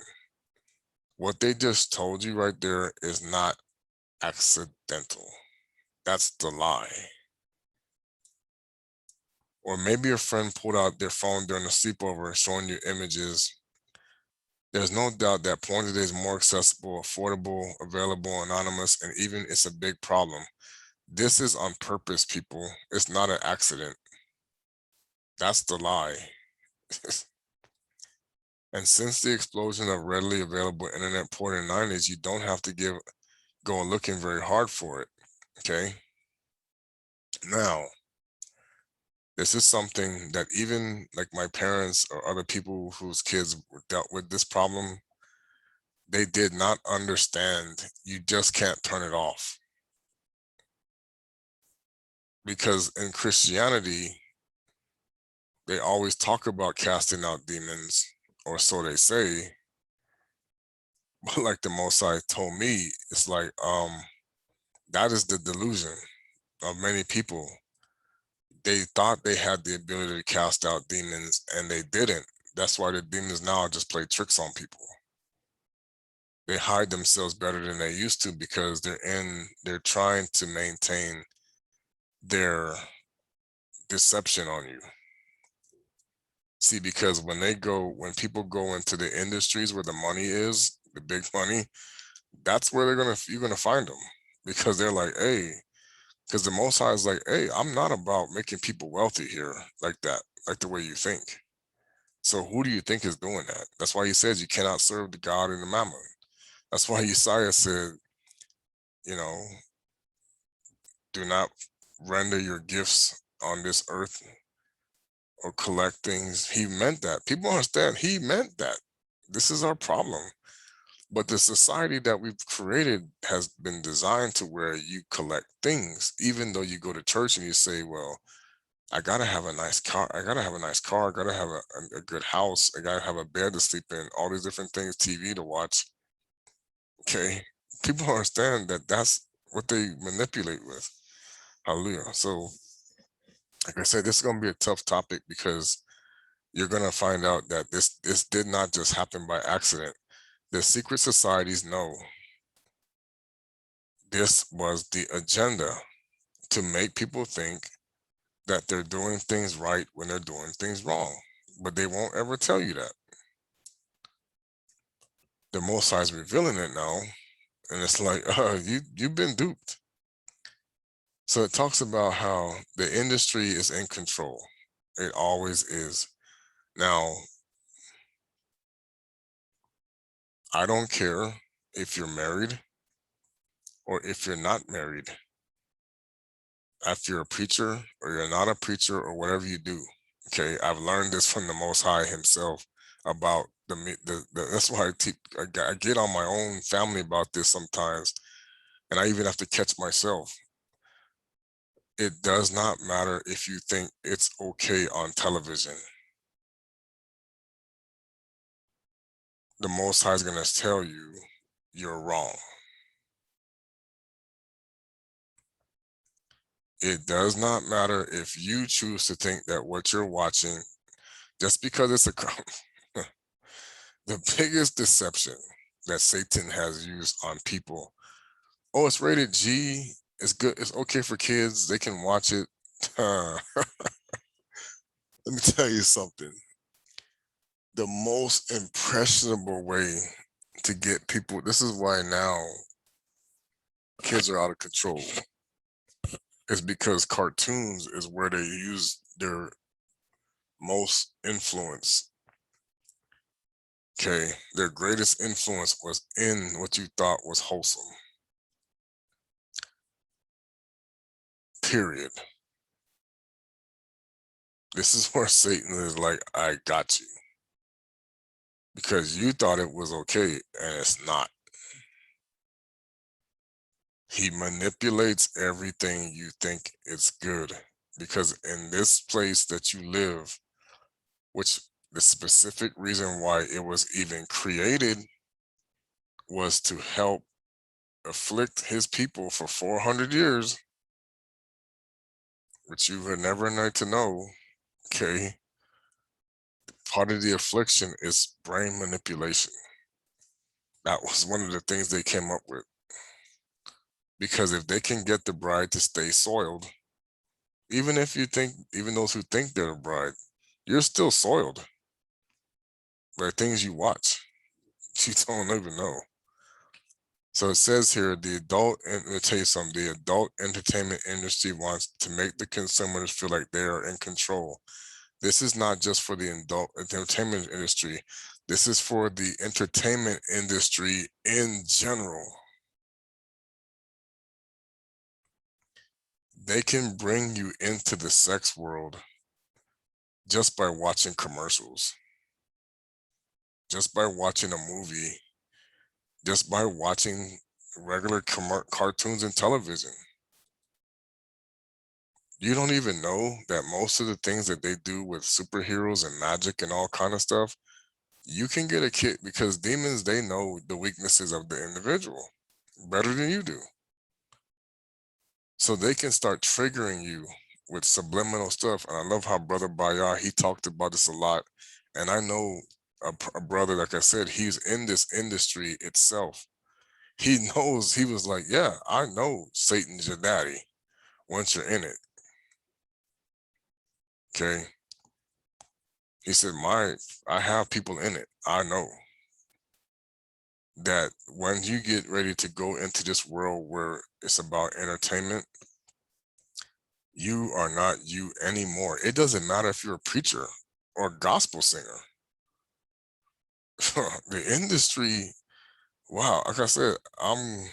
What they just told you right there is not accidental. That's the lie. Or maybe a friend pulled out their phone during a sleepover showing you images. There's no doubt that porn today is more accessible, affordable, available, anonymous, and even it's a big problem. This is on purpose, people. It's not an accident. That's the lie. And since the explosion of readily available internet porn in the 90s, you don't have to go looking very hard for it. Okay. Now, this is something that even like my parents or other people whose kids dealt with this problem, they did not understand. You just can't turn it off. Because in Christianity, they always talk about casting out demons, or so they say. But like the Most High told me, it's like that is the delusion of many people. They thought they had the ability to cast out demons and they didn't. That's why the demons now just play tricks on people. they hide themselves better than they used to because they're trying to maintain their deception on you. See, because when people go into the industries where the money is, the big money, that's where you're gonna find them, because they're like, hey, because the Most High is like, hey, I'm not about making people wealthy here like that, like the way you think. So who do you think is doing that? That's why he says you cannot serve the God and the mammon. That's why Isaiah said, you know, do not render your gifts on this earth or collect things. He meant that. People understand he meant that. This is our problem. But the society that we've created has been designed to where you collect things, even though you go to church and you say, well, I gotta have a nice car. I gotta have a nice car. I gotta have a good house. I gotta have a bed to sleep in, all these different things, TV to watch. Okay. People understand that that's what they manipulate with. Hallelujah. So, like I said, this is going to be a tough topic because you're going to find out that this did not just happen by accident. The secret societies know this was the agenda to make people think that they're doing things right when they're doing things wrong, but they won't ever tell you that. The Most High is revealing it now, and it's like, you've been duped. So it talks about how the industry is in control. It always is. Now, I don't care if you're married or if you're not married, if you're a preacher or you're not a preacher or whatever you do. Okay, I've learned this from the Most High Himself about that's why I get on my own family about this sometimes, and I even have to catch myself. It does not matter if you think it's okay on television. The Most High is going to tell you you're wrong. It does not matter if you choose to think that what you're watching, just because it's the biggest deception that Satan has used on people. Oh, it's rated G. It's good. It's okay for kids. They can watch it. Let me tell you something. The most impressionable way to get people, this is why now kids are out of control, is because cartoons is where they use their most influence. Okay, their greatest influence was in what you thought was wholesome. Period. This is where Satan is like, I got you. Because you thought it was okay, and it's not. He manipulates everything you think is good. Because in this place that you live, which the specific reason why it was even created was to help afflict his people for 400 years, which you would never need to know. Okay. Part of the affliction is brain manipulation. That was one of the things they came up with. Because if they can get the bride to stay soiled, even those who think they're a bride, you're still soiled by things you watch. You don't even know. So it says here, let me tell you something, the adult entertainment industry wants to make the consumers feel like they are in control. This is not just for the adult entertainment industry. This is for the entertainment industry in general. They can bring you into the sex world just by watching commercials, just by watching a movie, just by watching regular cartoons and television. You don't even know that most of the things that they do with superheroes and magic and all kind of stuff, you can get a kick because demons, they know the weaknesses of the individual better than you do. So they can start triggering you with subliminal stuff. And I love how Brother Bayar, he talked about this a lot. And I know a brother, like I said, he's in this industry itself. He knows, he was like, yeah, I know Satan's your daddy once you're in it. Okay. He said, I have people in it. I know that when you get ready to go into this world where it's about entertainment, you are not you anymore. It doesn't matter if you're a preacher or a gospel singer. The industry, wow, like I said, I'm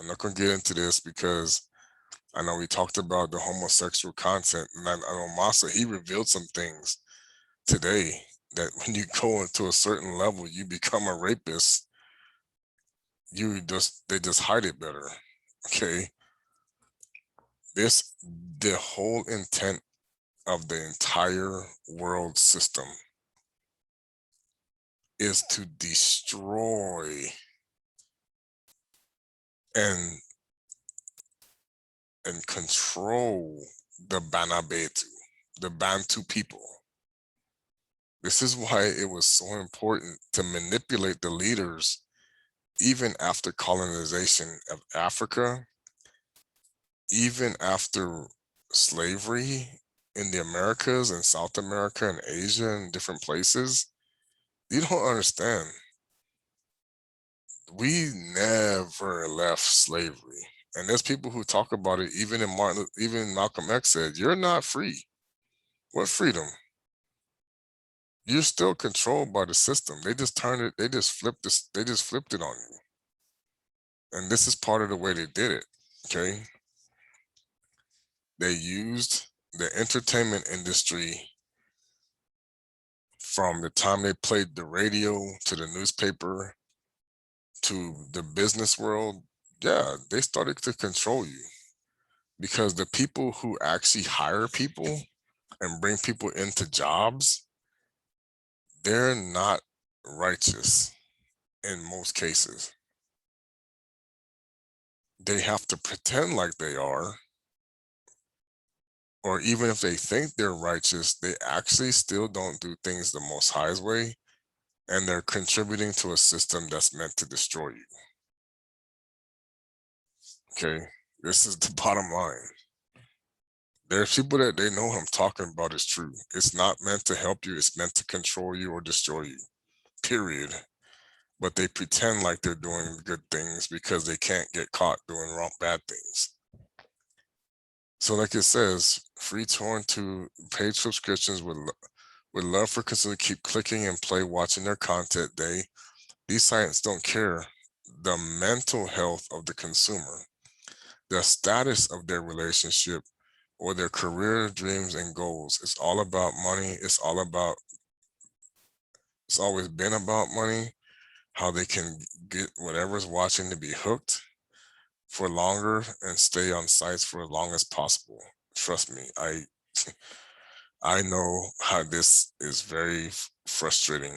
not gonna get into this because I know we talked about the homosexual content, and I know Masa, he revealed some things today that when you go into a certain level, you become a rapist. They just hide it better. Okay. The whole intent of the entire world system is to destroy and control the Banabetu, the Bantu people. This is why it was so important to manipulate the leaders even after colonization of Africa, even after slavery in the Americas and South America and Asia and different places. You don't understand. We never left slavery. And there's people who talk about it, even Malcolm X said, you're not free. What freedom? You're still controlled by the system. They just turned it, they just flipped it on you. And this is part of the way they did it. Okay. They used the entertainment industry from the time they played the radio to the newspaper to the business world. Yeah, they started to control you because the people who actually hire people and bring people into jobs, they're not righteous in most cases. They have to pretend like they are, or even if they think they're righteous, they actually still don't do things the Most High's way, and they're contributing to a system that's meant to destroy you. Okay, this is the bottom line. There's people that they know what I'm talking about is true. It's not meant to help you, it's meant to control you or destroy you, period. But they pretend like they're doing good things because they can't get caught doing bad things. So like it says, free torn to paid subscriptions with love for consumers, keep clicking and play watching their content. These sites don't care the mental health of the consumer, the status of their relationship, or their career dreams and goals. It's all about money. It's always been about money, how they can get whatever's watching to be hooked for longer and stay on sites for as long as possible. Trust me, I know how this is very frustrating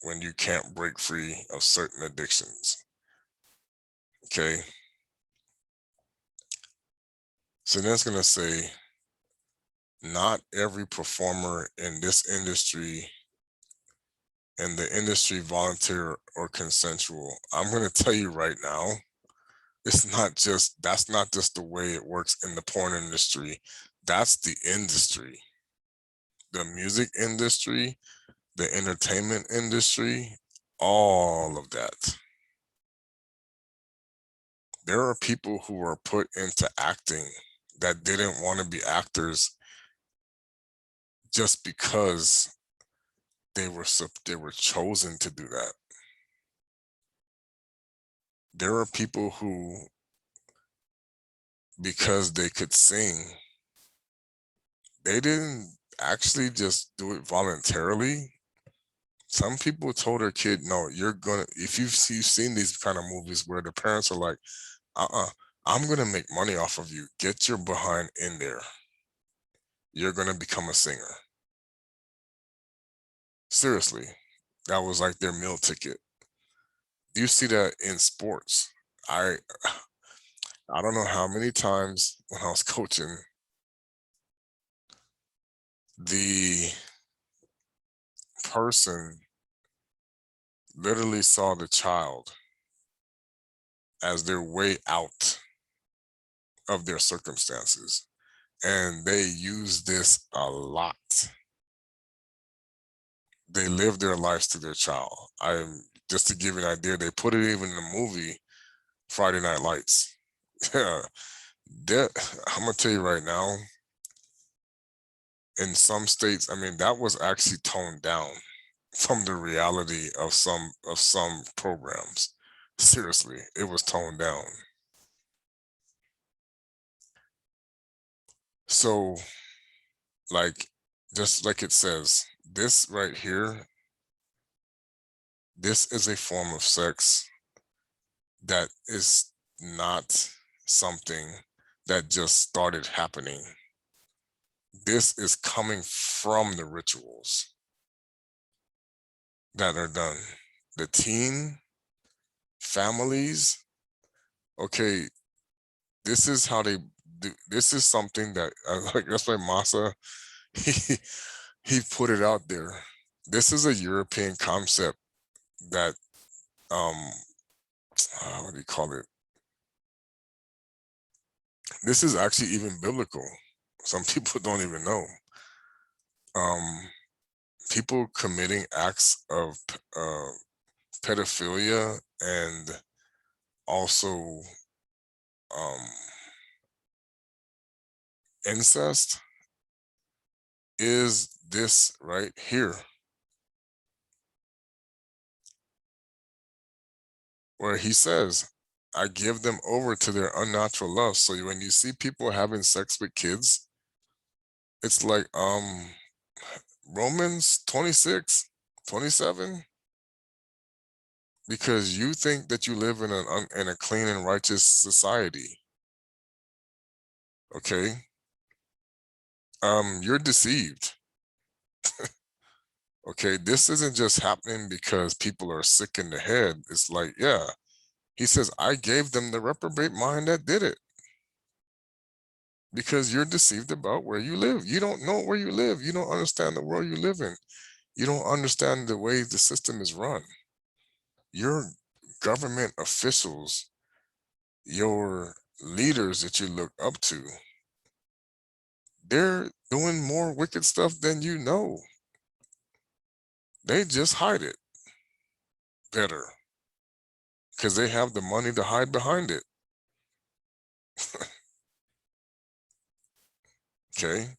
when you can't break free of certain addictions. Okay. So then it's going to say, not every performer in this industry and the industry volunteer or consensual. I'm going to tell you right now, that's not just the way it works in the porn industry. That's the industry. The music industry, the entertainment industry, all of that. There are people who were put into acting that didn't want to be actors just because they were chosen to do that. There are people who, because they could sing, they didn't actually just do it voluntarily. Some people told their kid, no, you're gonna, if you've seen these kind of movies where the parents are like, I'm gonna make money off of you. Get your behind in there. You're gonna become a singer. Seriously, that was like their meal ticket. You see that in sports. I I don't know how many times when I was coaching, the person literally saw the child as their way out of their circumstances. And they use this a lot. They live their lives to their child. Just to give you an idea, they put it even in the movie Friday Night Lights. Yeah, I'm gonna tell you right now, in some states, I mean, that was actually toned down from the reality of some programs. Seriously, it was toned down. So, like, just like it says, this right here, this is a form of sex that is not something that just started happening. This is coming from the rituals that are done. The teen families, okay, this is how they do. This is something that like that's why Masa he he put it out there. This is a European concept that what do you call it? This is actually even biblical. Some people don't even know. Um, People committing acts of pedophilia and also um, incest is this right here, where he says, I give them over to their unnatural lust. So when you see people having sex with kids, it's like Romans 26, 27, because you think that you live in a clean and righteous society. Okay. You're deceived. Okay, this isn't just happening because people are sick in the head. It's like, yeah, he says, I gave them the reprobate mind that did it because you're deceived about where you live. You don't know where you live. You don't understand the world you live in. You don't understand the way the system is run. Your government officials, your leaders that you look up to, they're doing more wicked stuff than you know. They just hide it better because they have the money to hide behind it. Okay.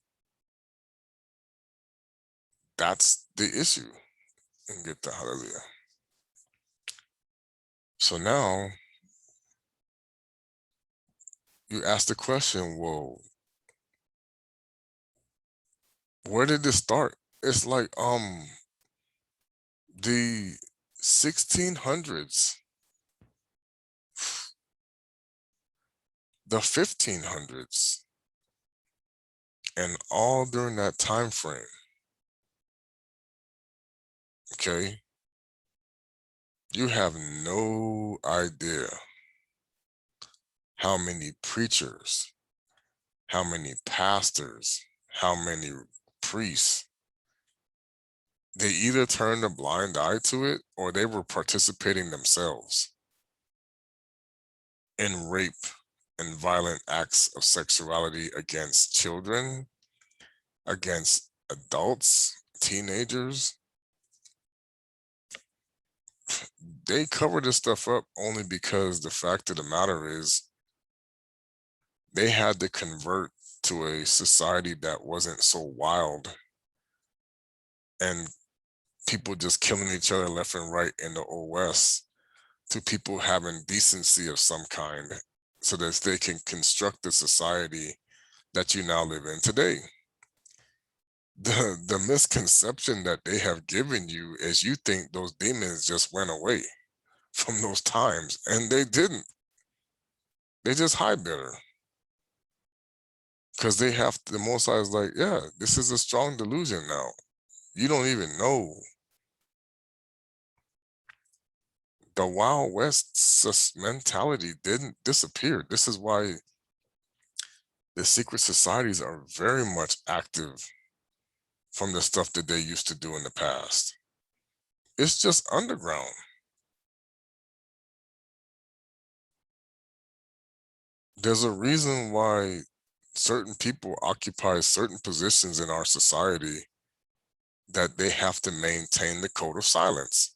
That's the issue. And get the hallelujah. So now you ask the question, well, where did this start? It's like the 1600s, the 1500s, and all during that time frame. Okay. You have no idea how many preachers, how many pastors, how many priests, they either turned a blind eye to it or they were participating themselves in rape and violent acts of sexuality against children, against adults, teenagers. They cover this stuff up only because the fact of the matter is they had to convert to a society that wasn't so wild and people just killing each other left and right in the old west to people having decency of some kind so that they can construct the society that you now live in today. The misconception that they have given you is you think those demons just went away from those times, and they didn't. They just hide better because they have the Most High is like, yeah, this is a strong delusion now. You don't even know. The Wild West mentality didn't disappear. This is why the secret societies are very much active from the stuff that they used to do in the past. It's just underground. There's a reason why certain people occupy certain positions in our society, that they have to maintain the code of silence,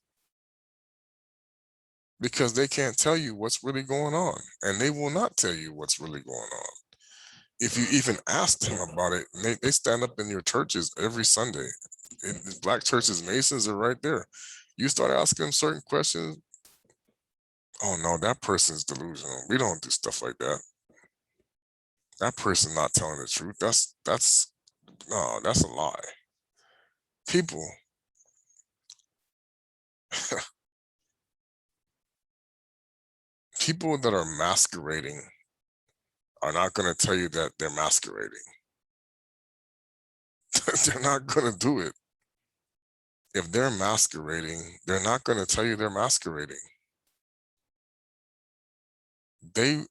because they can't tell you what's really going on, and they will not tell you what's really going on. If you even ask them about it, they stand up in your churches every Sunday. In the black churches, Masons are right there. You start asking them certain questions. Oh no, that person's delusional. We don't do stuff like that. That person's not telling the truth. That's no, that's a lie. People, people that are masquerading are not going to tell you that they're masquerading. They're not going to do it. If they're masquerading, they're not going to tell you they're masquerading. They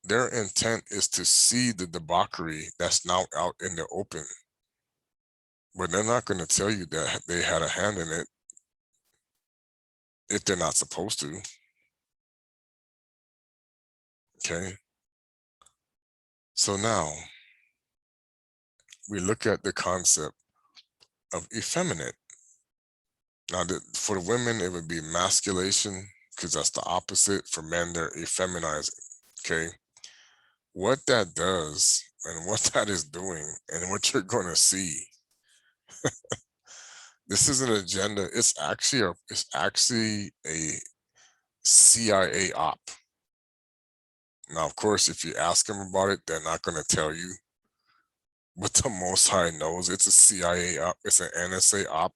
Their intent is to see the debauchery that's now out in the open, but they're not going to tell you that they had a hand in it if they're not supposed to. Okay. So now we look at the concept of effeminate. Now, for the women, it would be masculation, because that's the opposite. For men, they're effeminizing. Okay. What that does and what that is doing and what you're going to see, this is an agenda. It's actually a CIA op. Now, of course, if you ask them about it, they're not going to tell you. But the Most High knows it's a CIA op. It's an NSA op.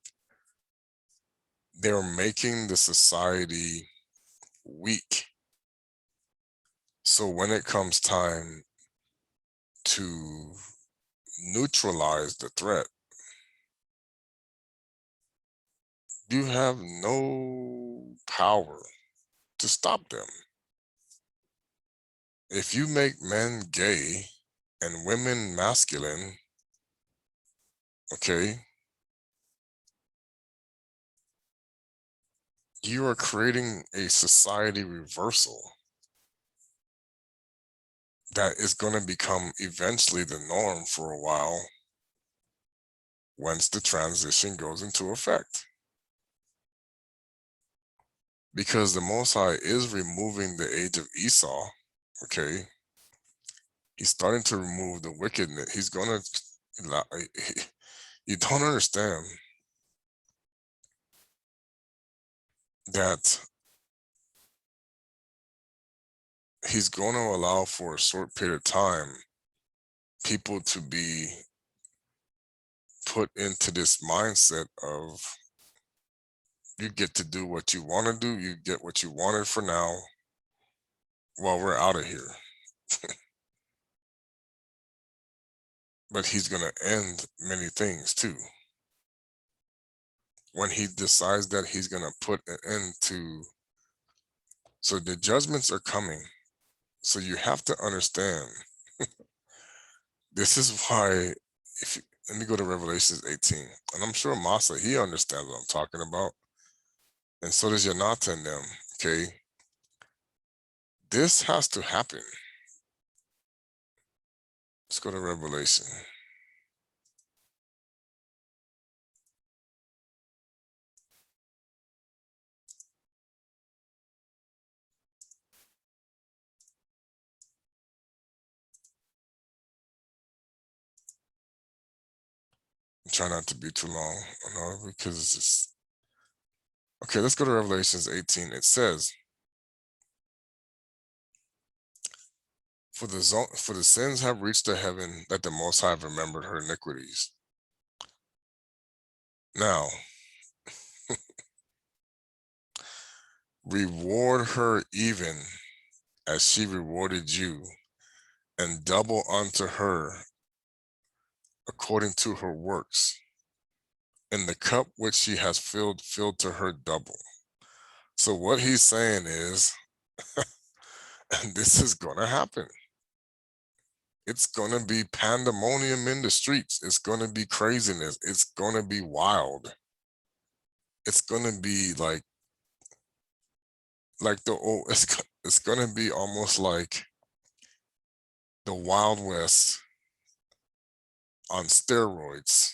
They're making the society weak. So when it comes time to neutralize the threat, you have no power to stop them. If you make men gay and women masculine, okay, you are creating a society reversal that is going to become eventually the norm for a while once the transition goes into effect. Because the Most High is removing the age of Esau, okay? He's starting to remove the wickedness. He's going to, you don't understand that he's going to allow for a short period of time people to be put into this mindset of, you get to do what you want to do, you get what you wanted for now while we're out of here. But he's going to end many things too. When he decides that he's going to put an end to, so the judgments are coming. So you have to understand, this is why, if you, let me go to Revelations 18, and I'm sure Masa, he understands what I'm talking about, and so does Yanata and them, okay? This has to happen. Let's go to Revelation. Try not to be too long, because it's just, okay, let's go to Revelations 18. It says, for the sins have reached to heaven, that the Most High have remembered her iniquities. Now, reward her even as she rewarded you, and double unto her according to her works. In the cup which she has filled to her double. So what he's saying is, and this is going to happen. It's going to be pandemonium in the streets. It's going to be craziness. It's going to be wild. It's going to be like the old, it's going to be almost like the Wild West on steroids,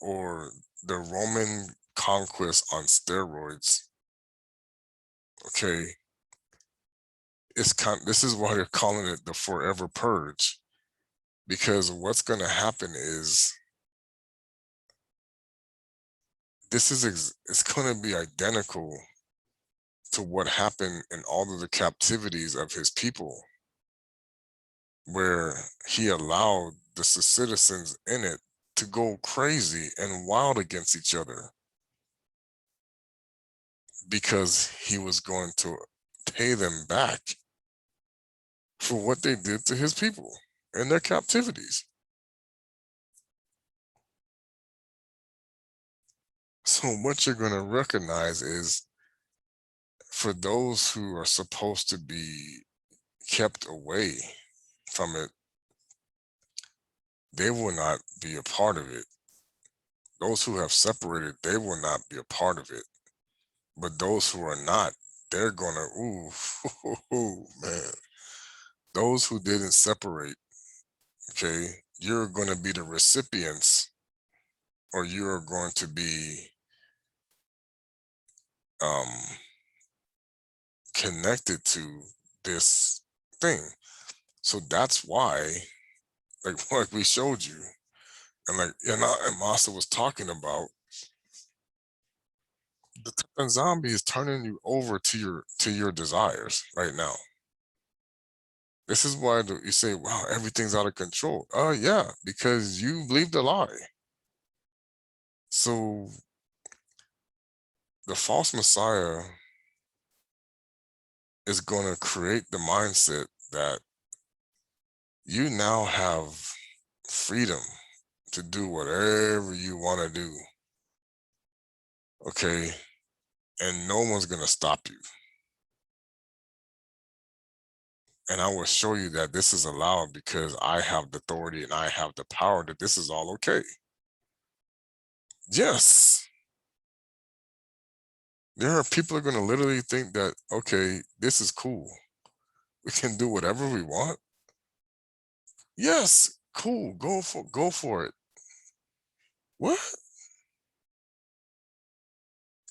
or the Roman conquest on steroids. Okay, this is why they're calling it the forever purge, because what's going to happen is it's going to be identical to what happened in all of the captivities of his people, where he allowed the citizens in it to go crazy and wild against each other, because he was going to pay them back for what they did to his people in their captivities. So what you're going to recognize is, for those who are supposed to be kept away from it, they will not be a part of it. Those who have separated, they will not be a part of it. But those who are not, they're gonna, ooh, man. Those who didn't separate, okay, you're gonna be the recipients, or you're going to be um connected to this thing. So that's why, like we showed you, and and Masa was talking about, the nZambi is turning you over to your desires right now. This is why you say, "Wow, everything's out of control." Yeah, because you believe the lie. So the false messiah is going to create the mindset that you now have freedom to do whatever you want to do. Okay, and no one's going to stop you. And I will show you that this is allowed because I have the authority and I have the power, that this is all okay. Yes. There are people who are going to literally think that, okay, this is cool. We can do whatever we want. Yes, cool. Go for it. What?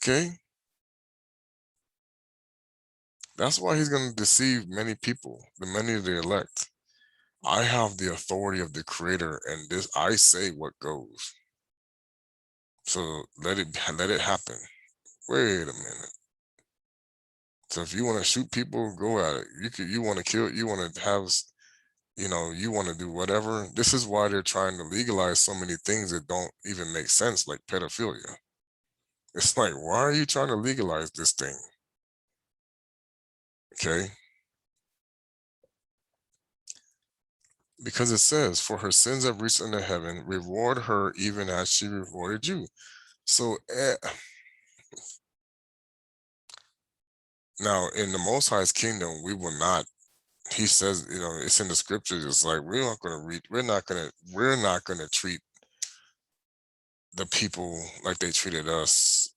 Okay. That's why he's going to deceive many people, the many of the elect. I have the authority of the creator, and this I say what goes. So let it happen. Wait a minute. So if you want to shoot people, go at it. You want to kill, you want to have, you want to do whatever. This is why they're trying to legalize so many things that don't even make sense, like pedophilia. It's like, why are you trying to legalize this thing? Okay. Because it says, for her sins have reached into heaven, reward her even as she rewarded you. So now in the Most High's kingdom, we will not, he says, it's in the scriptures, it's like, we're not going to treat the people like they treated us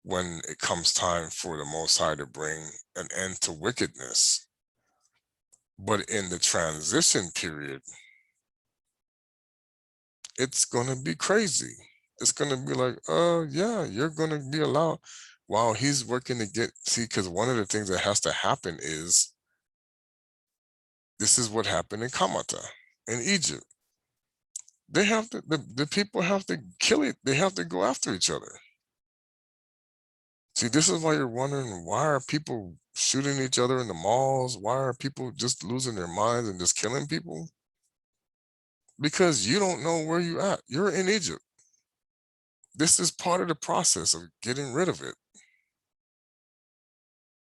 when it comes time for the Most High to bring an end to wickedness. But in the transition period, it's going to be crazy. It's going to be like, yeah, you're going to be allowed, while he's working to see, because one of the things that has to happen is, this is what happened in Kamata in Egypt. They have to, the people have to kill it. They have to go after each other. See, this is why you're wondering, why are people shooting each other in the malls? Why are people just losing their minds and just killing people? Because you don't know where you at. You're in Egypt. This is part of the process of getting rid of it.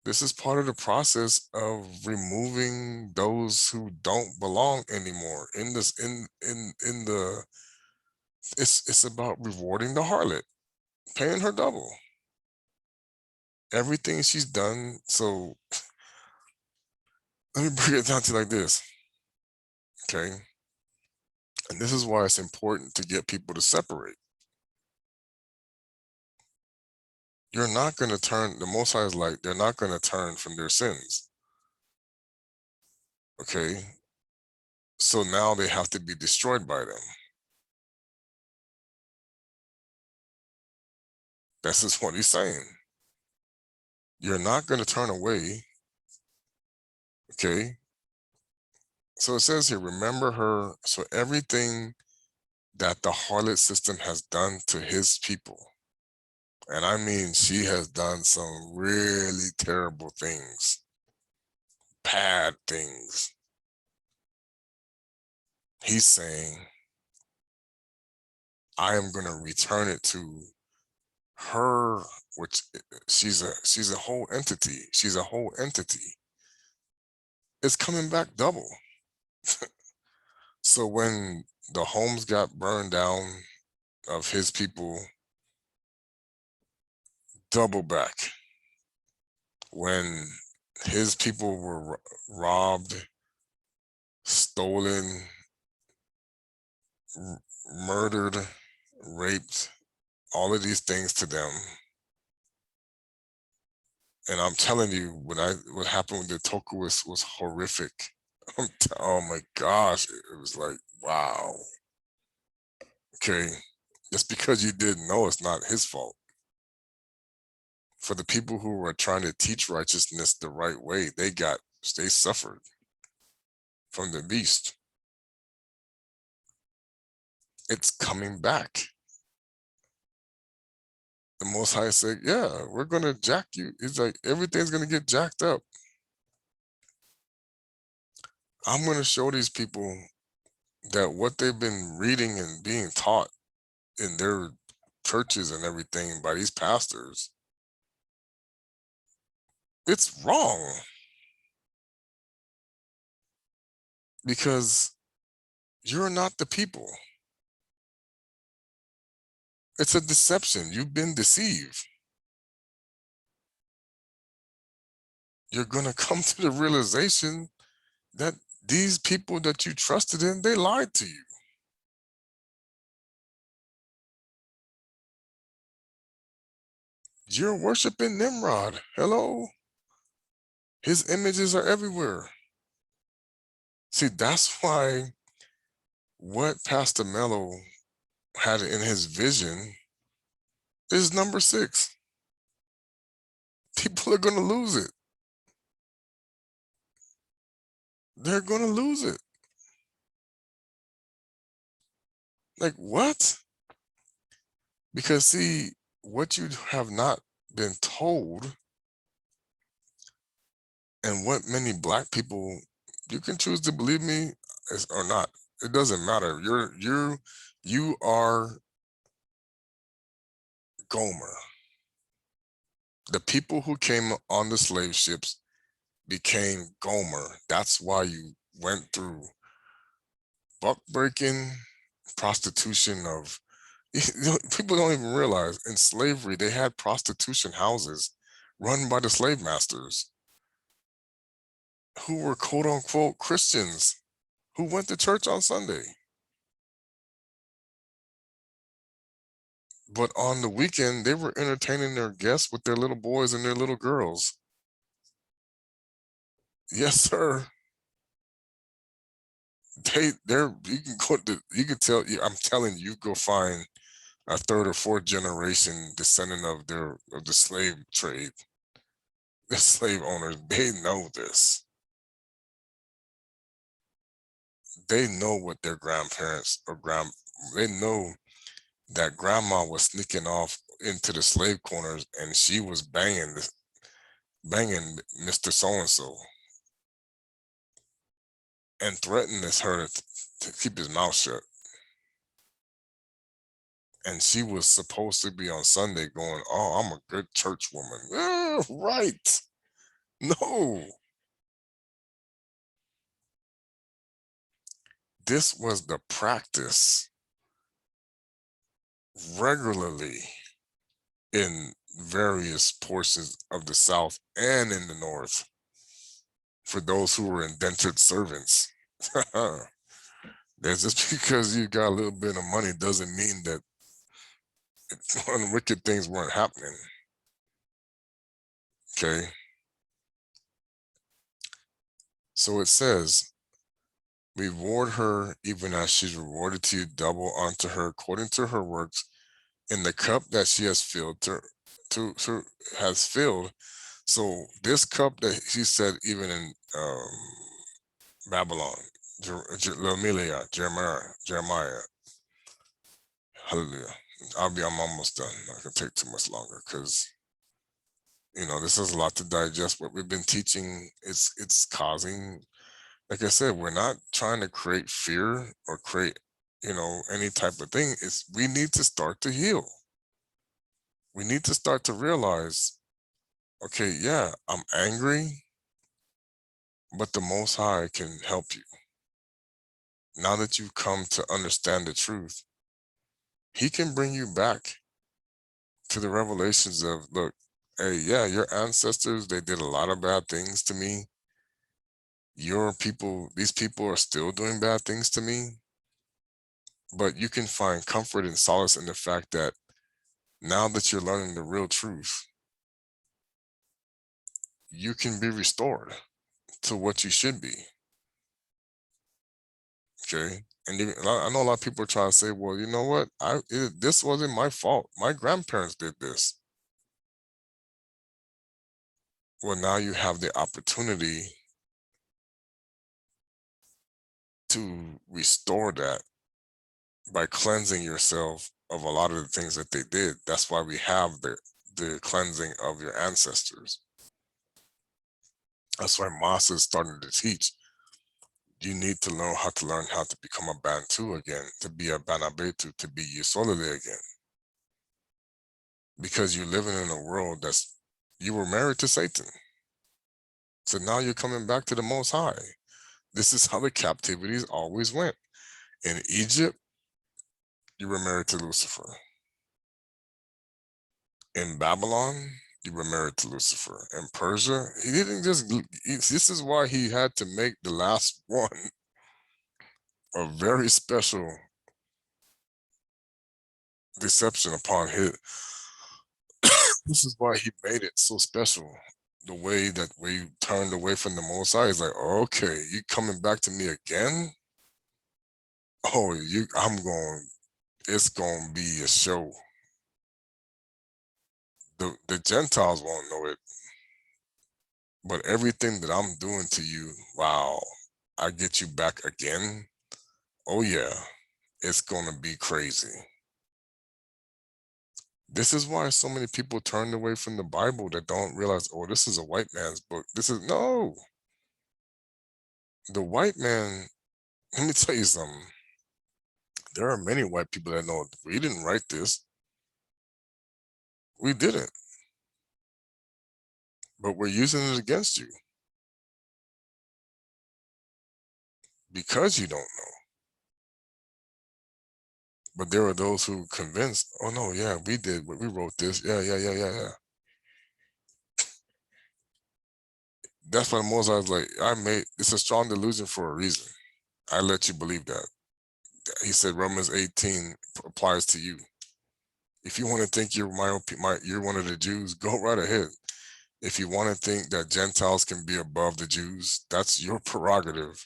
This is part of the process of removing those who don't belong anymore. In this, in the, it's about rewarding the harlot, paying her double. Everything she's done. So let me break it down to you like this. Okay. And this is why it's important to get people to separate. You're not going to turn, the Most High is like, they're not going to turn from their sins. Okay. So now they have to be destroyed by them. That's just what he's saying. You're not going to turn away. Okay. So it says here, remember her. So everything that the harlot system has done to his people, and I mean, she has done some really terrible things, bad things. He's saying, I am going to return it to her, which she's a whole entity. She's a whole entity. It's coming back double. So when the homes got burned down of his people, double back. When his people were robbed, stolen, murdered, raped, all of these things to them. And I'm telling you, what happened with the Toku was horrific. Oh my gosh, it was like, wow. Okay, just because you didn't know, it's not his fault. For the people who were trying to teach righteousness the right way, they suffered from the beast. It's coming back. The Most High said, yeah, we're going to jack you. It's like everything's going to get jacked up. I'm going to show these people that what they've been reading and being taught in their churches and everything by these pastors, it's wrong. Because you're not the people. It's a deception. You've been deceived. You're going to come to the realization that these people that you trusted in, they lied to you. You're worshiping Nimrod. Hello? His images are everywhere. See, that's why what Pastor Mello had in his vision is number 6. People are going to lose it. They're going to lose it. Like, what? Because, see, what you have not been told, and what many Black people, you can choose to believe me or not. It doesn't matter. You are Gomer. The people who came on the slave ships became Gomer. That's why you went through buck breaking, prostitution of people don't even realize in slavery they had prostitution houses run by the slave masters who were quote unquote Christians who went to church on Sunday. But on the weekend, they were entertaining their guests with their little boys and their little girls. Yes, sir. They're you can go to you can tell you I'm telling you go find a 3rd or 4th generation descendant of the slave trade. The slave owners, they know this. They know what their grandparents or they know that grandma was sneaking off into the slave corners and she was banging Mr. So-and-so and threatened her to keep his mouth shut. And she was supposed to be on Sunday going, oh, I'm a good church woman. Right. No. This was the practice regularly in various portions of the South and in the North for those who were indentured servants. That's just because you got a little bit of money doesn't mean that wicked things weren't happening. Okay. So it says, Reward her even as she's rewarded to you, double unto her according to her works in the cup that she has filled to has filled. So this cup that he said, even in Babylon, Jeremiah, hallelujah. I'm almost done. Not gonna take too much longer because this is a lot to digest. What we've been teaching, it's causing, like I said, we're not trying to create fear or create, any type of thing. It's we need to start to heal. We need to start to realize, okay, yeah, I'm angry, but the Most High can help you. Now that you've come to understand the truth, He can bring you back to the revelations of, look, hey, yeah, your ancestors, they did a lot of bad things to me. Your people, these people are still doing bad things to me, but you can find comfort and solace in the fact that now that you're learning the real truth, you can be restored to what you should be. Okay. And I know a lot of people are trying to say, well, you know what? This wasn't my fault. My grandparents did this. Well, now you have the opportunity to restore that by cleansing yourself of a lot of the things that they did. That's why we have the cleansing of your ancestors. That's why Masa is starting to teach. You need to learn how to become a Bantu again, to be a Banabetu, to be Yisolele again. Because you're living in a world you were married to Satan. So now you're coming back to the Most High. This is how the captivities always went. In Egypt, you were married to Lucifer. In Babylon, you were married to Lucifer. In Persia, he didn't just, this is why he had to make the last one a very special deception upon his. This is why he made it so special. The way that we turned away from the Most High is like, okay, you coming back to me again? Oh, it's going to be a show. The Gentiles won't know it, but everything that I'm doing to you, wow, I get you back again. Oh yeah, it's going to be crazy. This is why so many people turned away from the Bible that don't realize, oh, this is a white man's book. No, the white man, let me tell you something. There are many white people that know we didn't write this. We didn't. But we're using it against you because you don't know. But there are those who convinced, oh no, yeah, we did, we wrote this. Yeah. That's why Moses like, it's a strong delusion for a reason. I let you believe that. He said Romans 18 applies to you. If you want to think you're you're one of the Jews, go right ahead. If you want to think that Gentiles can be above the Jews, that's your prerogative.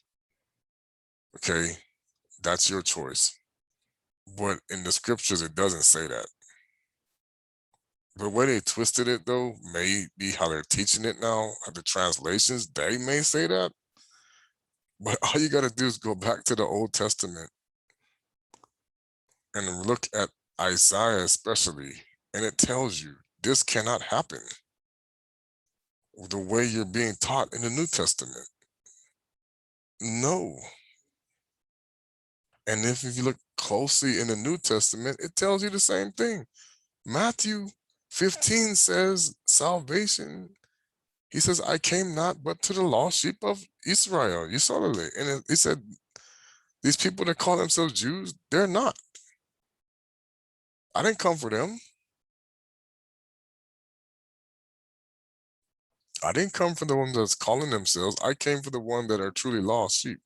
Okay, that's your choice. But in the scriptures, it doesn't say that. The way they twisted it, though, may be how they're teaching it now. The translations, they may say that. But all you got to do is go back to the Old Testament and look at Isaiah, especially, and it tells you this cannot happen the way you're being taught in the New Testament. No. And if you look closely in the New Testament, it tells you the same thing. Matthew 15 says salvation. He says, I came not but to the lost sheep of Israel, Yisolele. And he said, these people that call themselves Jews, they're not. I didn't come for them. I didn't come for the ones that's calling themselves. I came for the ones that are truly lost sheep.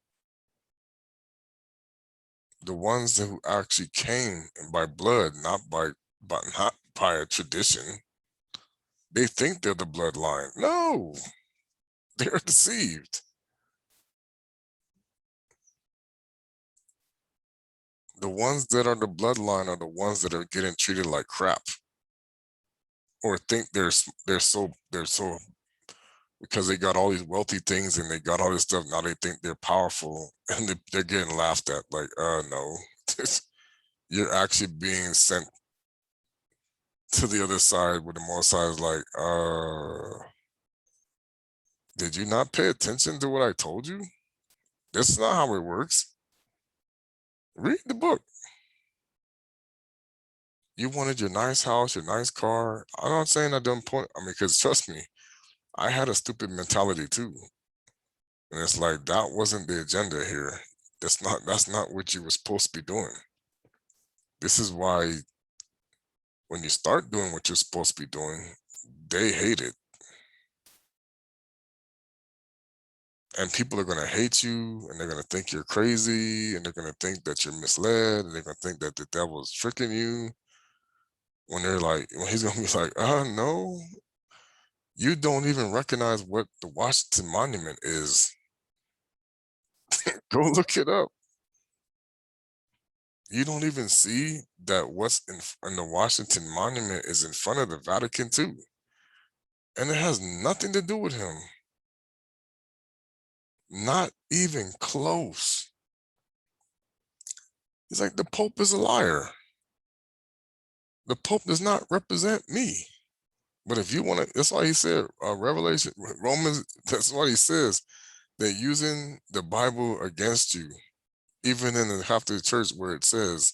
The ones who actually came by blood, not by a tradition. They think they're the bloodline. No, they're deceived. The ones that are the bloodline are the ones that are getting treated like crap, or think they're so because they got all these wealthy things and they got all this stuff. Now they think they're powerful and they're getting laughed at. Like, no, you're actually being sent to the other side where the Most High is like, did you not pay attention to what I told you? This is not how it works. Read the book. You wanted your nice house, your nice car. I'm not saying I don't point. I mean, because trust me, I had a stupid mentality too. And it's like that wasn't the agenda here. That's not what you were supposed to be doing. This is why when you start doing what you're supposed to be doing, they hate it. And people are gonna hate you and they're gonna think you're crazy and they're gonna think that you're misled and they're gonna think that the devil's tricking you when he's gonna be like, no, you don't even recognize what the Washington Monument is. Go look it up. You don't even see that what's in the Washington Monument is in front of the Vatican too. And it has nothing to do with him. Not even close. He's like, the Pope is a liar. The Pope does not represent me. But if you want to, that's why he said, Revelation, Romans, that's what he says. They're using the Bible against you. Even in the Catholic Church where it says,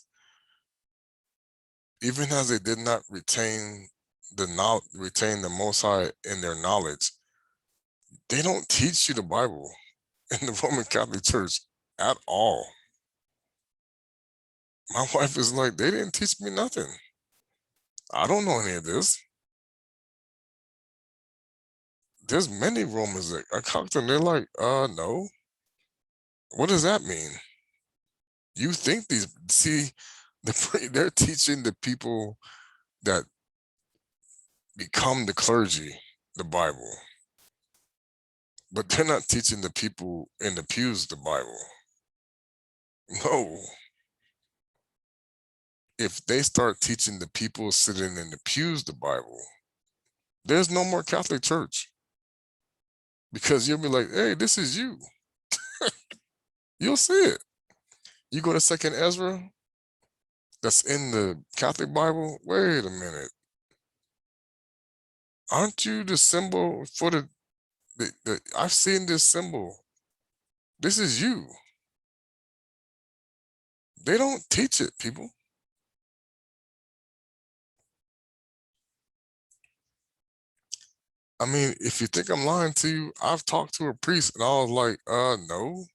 even as they did not retain the Most High in their knowledge, they don't teach you the Bible in the Roman Catholic Church at all. My wife is like, they didn't teach me nothing. I don't know any of this. There's many Romans that I talk to them, they're like, no. What does that mean? You think they're teaching the people that become the clergy the Bible, but they're not teaching the people in the pews the Bible. No. If they start teaching the people sitting in the pews the Bible, there's no more Catholic Church. Because you'll be like, hey, this is you. You'll see it. You go to Second Ezra, that's in the Catholic Bible. Wait a minute. Aren't you the symbol for I've seen this symbol. This is you. They don't teach it, people. I mean, if you think I'm lying to you, I've talked to a priest and I was like, no,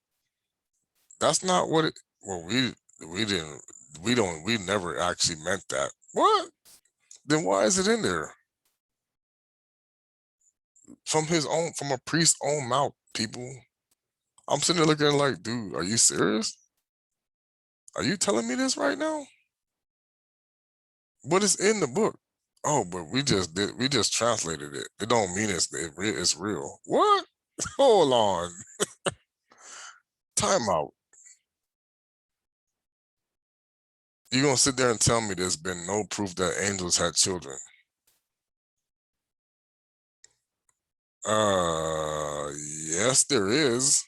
that's not what it, well, we didn't, we never actually meant that. What? Then why is it in there? From a priest's own mouth, people. I'm sitting there looking like, dude, are you serious? Are you telling me this right now? But it's in the book. Oh, but we just translated it. It don't mean it's real. What? Hold on. Time out. You gonna sit there and tell me there's been no proof that angels had children? Yes, there is.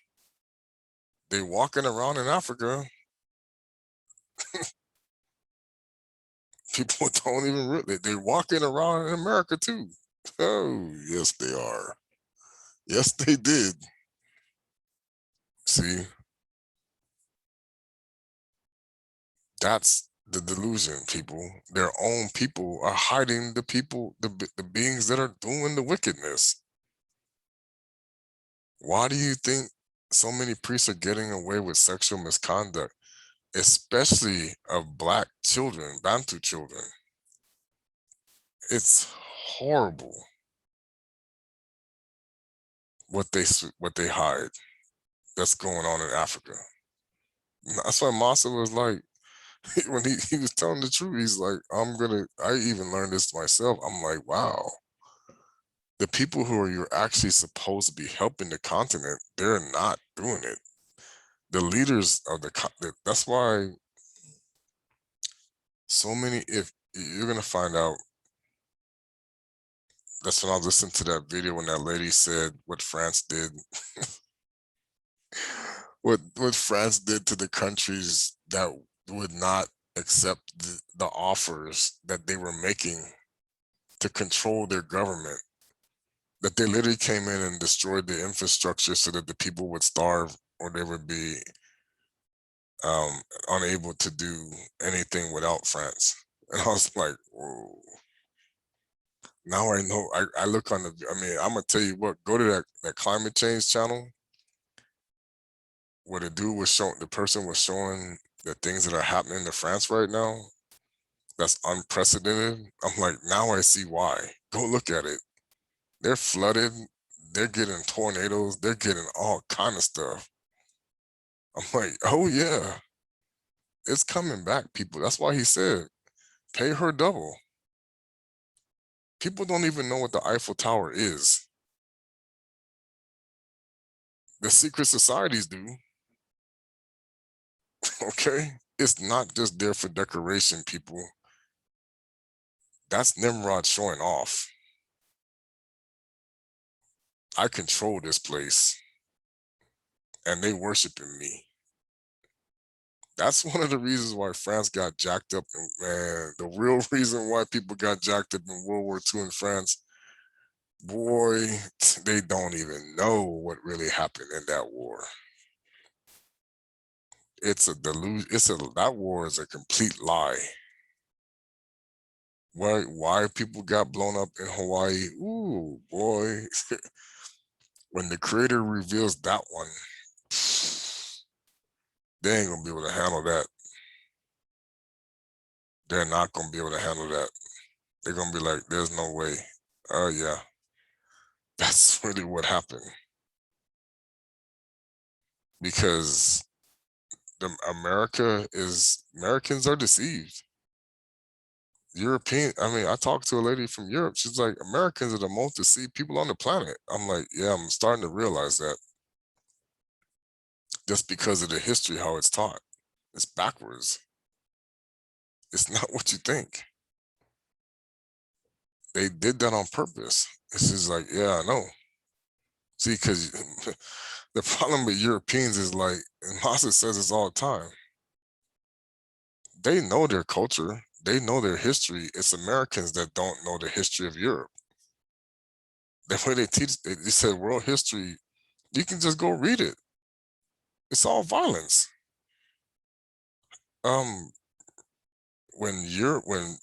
They walking around in Africa. People don't even really. They walking around in America too. Oh, yes, they are. Yes, they did. See, that's the delusion, people. Their own people are hiding the people, the beings that are doing the wickedness. Why do you think so many priests are getting away with sexual misconduct, especially of Black children, Bantu children? It's horrible what they hide that's going on in Africa. That's why Massa was like, when he was telling the truth, he's like, I even learned this myself. I'm like, wow, the people who are you're actually supposed to be helping the continent, they're not doing it. The leaders of that's why So many, if you're gonna find out, that's when I listened to that video when that lady said what France did, what France did to the countries that would not accept the offers that they were making to control their government. That they literally came in and destroyed the infrastructure so that the people would starve or they would be unable to do anything without France. And I was like, whoa. Now I know. I look on the. I mean, I'm gonna tell you what. Go to that climate change channel where the dude was showing. The person was showing the things that are happening to France right now. That's unprecedented. I'm like, now I see why. Go look at it. They're flooded. They're getting tornadoes. They're getting all kind of stuff. I'm like, oh yeah, it's coming back, people. That's why he said, pay her double. People don't even know what the Eiffel Tower is. The secret societies do. Okay? It's not just there for decoration, people. That's Nimrod showing off. I control this place, and they worshiping me. That's one of the reasons why France got jacked up. And man, the real reason why people got jacked up in World War II in France, boy, they don't even know what really happened in that war. It's a delusion. That war is a complete lie. Why people got blown up in Hawaii? Ooh, boy. When the creator reveals that one, they ain't gonna be able to handle that. They're not gonna be able to handle that. They're gonna be like, there's no way. Oh yeah. That's really what happened. Because Americans are deceived. I mean, I talked to a lady from Europe. She's like, Americans are the most deceived people on the planet. I'm like, yeah, I'm starting to realize that. Just because of the history, how it's taught. It's backwards. It's not what you think. They did that on purpose. It's just like, yeah, I know. See, because the problem with Europeans is like, and Masa says this all the time, they know their culture, they know their history. It's Americans that don't know the history of Europe. The way they teach, they said world history, you can just go read it. It's all violence. Um, when Europe, when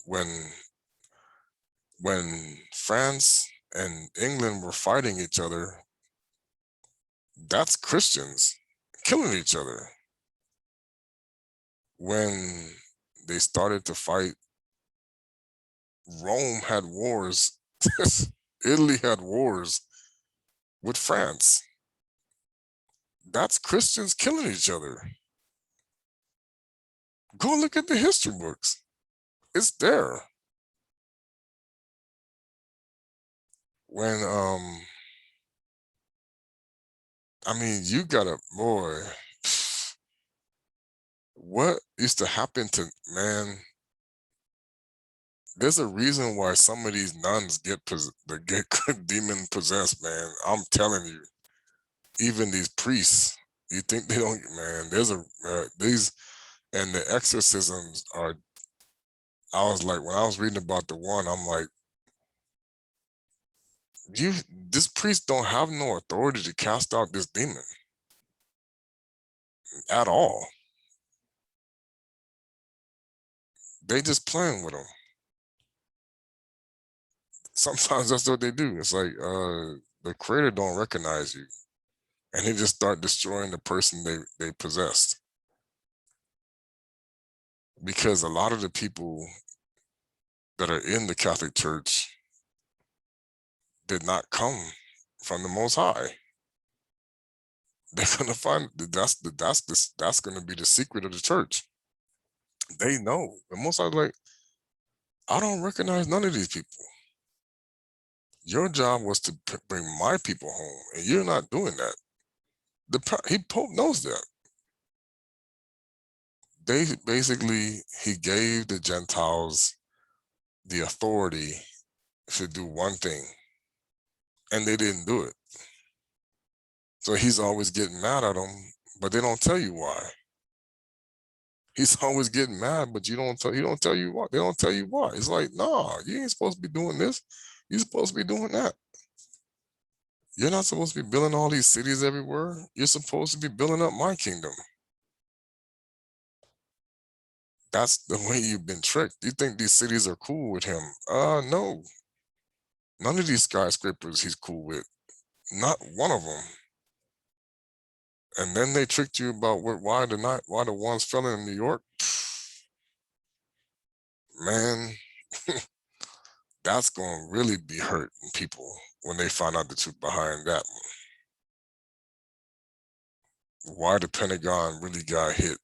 France and England were fighting each other, that's Christians killing each other. When they started to fight, Rome had wars. Italy had wars with France. That's Christians killing each other. Go look at the history books. It's there. When I mean, you gotta, boy, what used to happen to, man, there's a reason why some of these nuns they get demon possessed, man. I'm telling you, even these priests, you think they don't, man, these, and the exorcisms are, I was like, when I was reading about the one, I'm like, this priest don't have no authority to cast out this demon at all. They just playing with him. Sometimes that's what they do. It's like the creator don't recognize you, and they just start destroying the person they possessed. Because a lot of the people that are in the Catholic Church did not come from the Most High. They're gonna find that's gonna be the secret of the church. They know the Most High. Like, I don't recognize none of these people. Your job was to bring my people home, and you're not doing that. Pope knows that. basically he gave the Gentiles the authority to do one thing, and they didn't do it. So he's always getting mad at them, but they don't tell you why. He's always getting mad, but he don't tell you why. They don't tell you why. It's like, nah, you ain't supposed to be doing this. You're supposed to be doing that. You're not supposed to be building all these cities everywhere. You're supposed to be building up my kingdom. That's the way you've been tricked. You think these cities are cool with him? No. None of these skyscrapers he's cool with. Not one of them. And then they tricked you about why the ones fell in New York. Man, that's going to really be hurting people when they find out the truth behind that one. Why the Pentagon really got hit.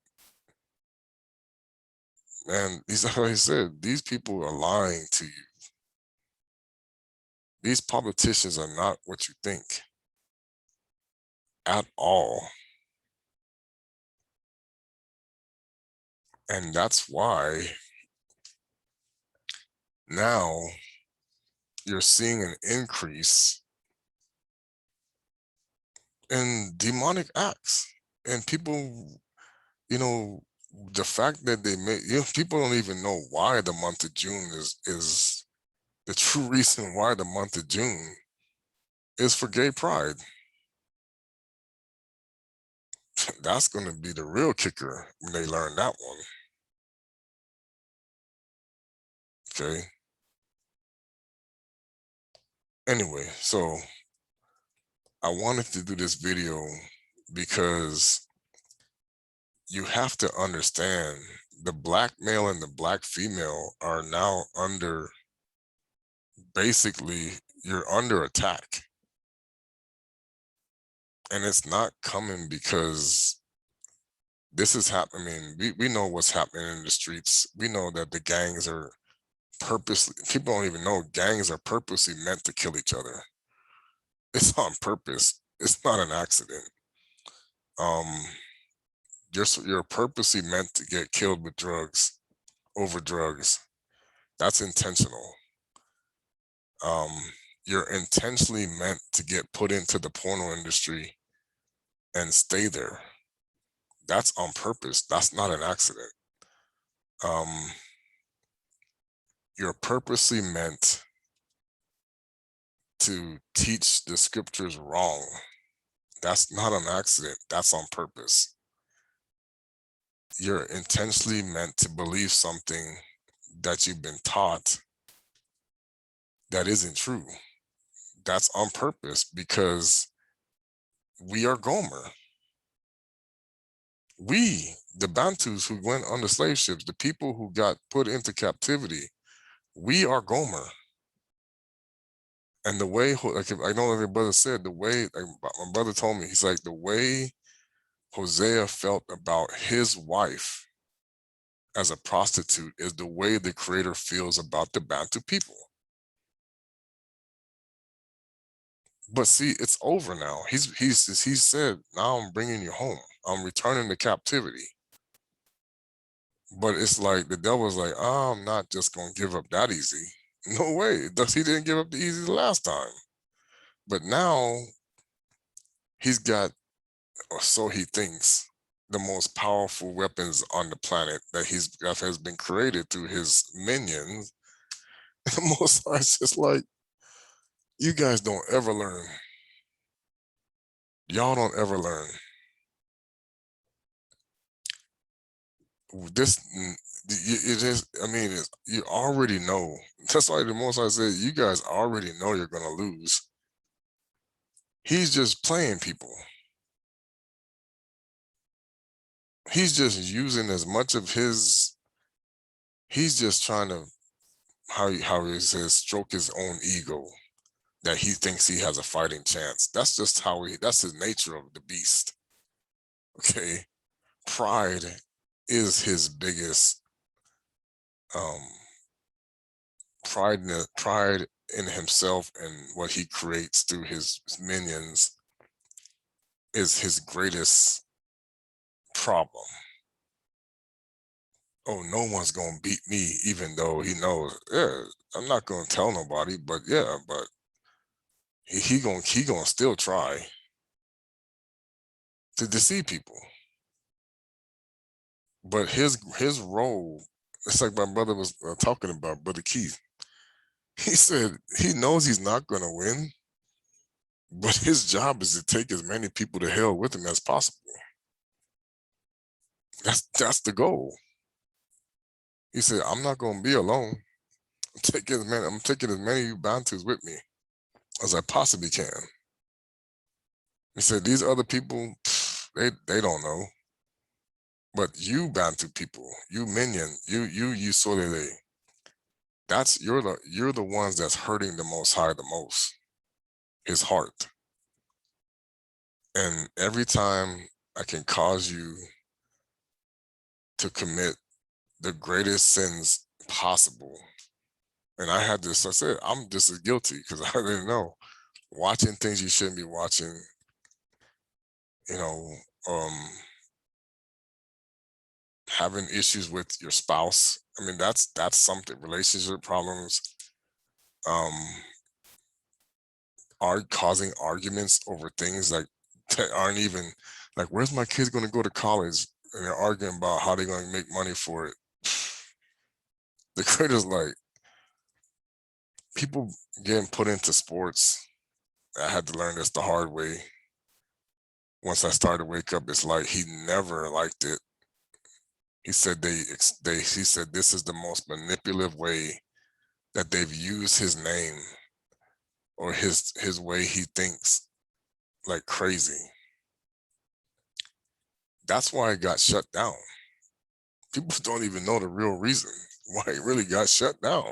Man, like I said, these people are lying to you. These politicians are not what you think at all. And that's why now you're seeing an increase in demonic acts and people, the fact that they make, people don't even know why the month of June is the true reason why the month of June is for gay pride. That's going to be the real kicker when they learn that one. Okay. Anyway, so I wanted to do this video because you have to understand the black male and the black female are now under, basically, you're under attack. And it's not coming because this is happening. We know what's happening in the streets. We know that the gangs are purposely, people don't even know gangs are purposely meant to kill each other. It's on purpose. It's not an accident. You're purposely meant to get killed with drugs, over drugs. That's intentional. You're intentionally meant to get put into the porno industry and stay there. That's on purpose. That's not an accident. You're purposely meant to teach the scriptures wrong. That's not an accident. That's on purpose. You're intentionally meant to believe something that you've been taught that isn't true. That's on purpose because we are Gomer. We, the Bantus who went on the slave ships, the people who got put into captivity, we are Gomer. And the way, like I know like your brother said, the way, like my brother told me, he's like, the way Hosea felt about his wife as a prostitute is the way the creator feels about the Bantu people. But see, it's over now. He said, now I'm bringing you home. I'm returning to captivity. But it's like the devil's like, oh, I'm not just gonna give up that easy. No way. He didn't give up the easy the last time. But now he's got, or so he thinks, the most powerful weapons on the planet that has been created through his minions. The Most High's just like, you guys don't ever learn. Y'all don't ever learn. This, it is, I mean, you already know. That's why the Most High said, you guys already know you're going to lose. He's just playing people. He's just using as much of he's just trying to, how he says, stroke his own ego, that he thinks he has a fighting chance. That's just that's his nature of the beast. Okay. Pride is his biggest, pride in himself and what he creates through his minions is his greatest problem. oh, no one's gonna beat me, even though he knows, yeah, I'm not gonna tell nobody, but yeah, but he gonna still try to deceive people. But his role, it's like my brother was talking about, Brother Keith. He said he knows he's not gonna win, but his job is to take as many people to hell with him as possible. That's the goal. He said, I'm not gonna be alone. I'm taking as many Bantus with me as I possibly can. He said, these other people, they don't know. But you Bantu people, you Minion, you Yisolele, that's you're the ones that's hurting the Most High the most, his heart. And every time I can cause you to commit the greatest sins possible. And I had this, I said, I'm just as guilty because I didn't know. Watching things you shouldn't be watching, you know, having issues with your spouse. I mean, that's something. Relationship problems, um, are causing arguments over things like that aren't even like, where's my kids going to go to college? And they're arguing about how they're going to make money for it. The critters like people getting put into sports. I had to learn this the hard way. Once I started to wake up, it's like he never liked it. He said he said this is the most manipulative way that they've used his name or his way he thinks like crazy. That's why it got shut down. People don't even know the real reason why it really got shut down.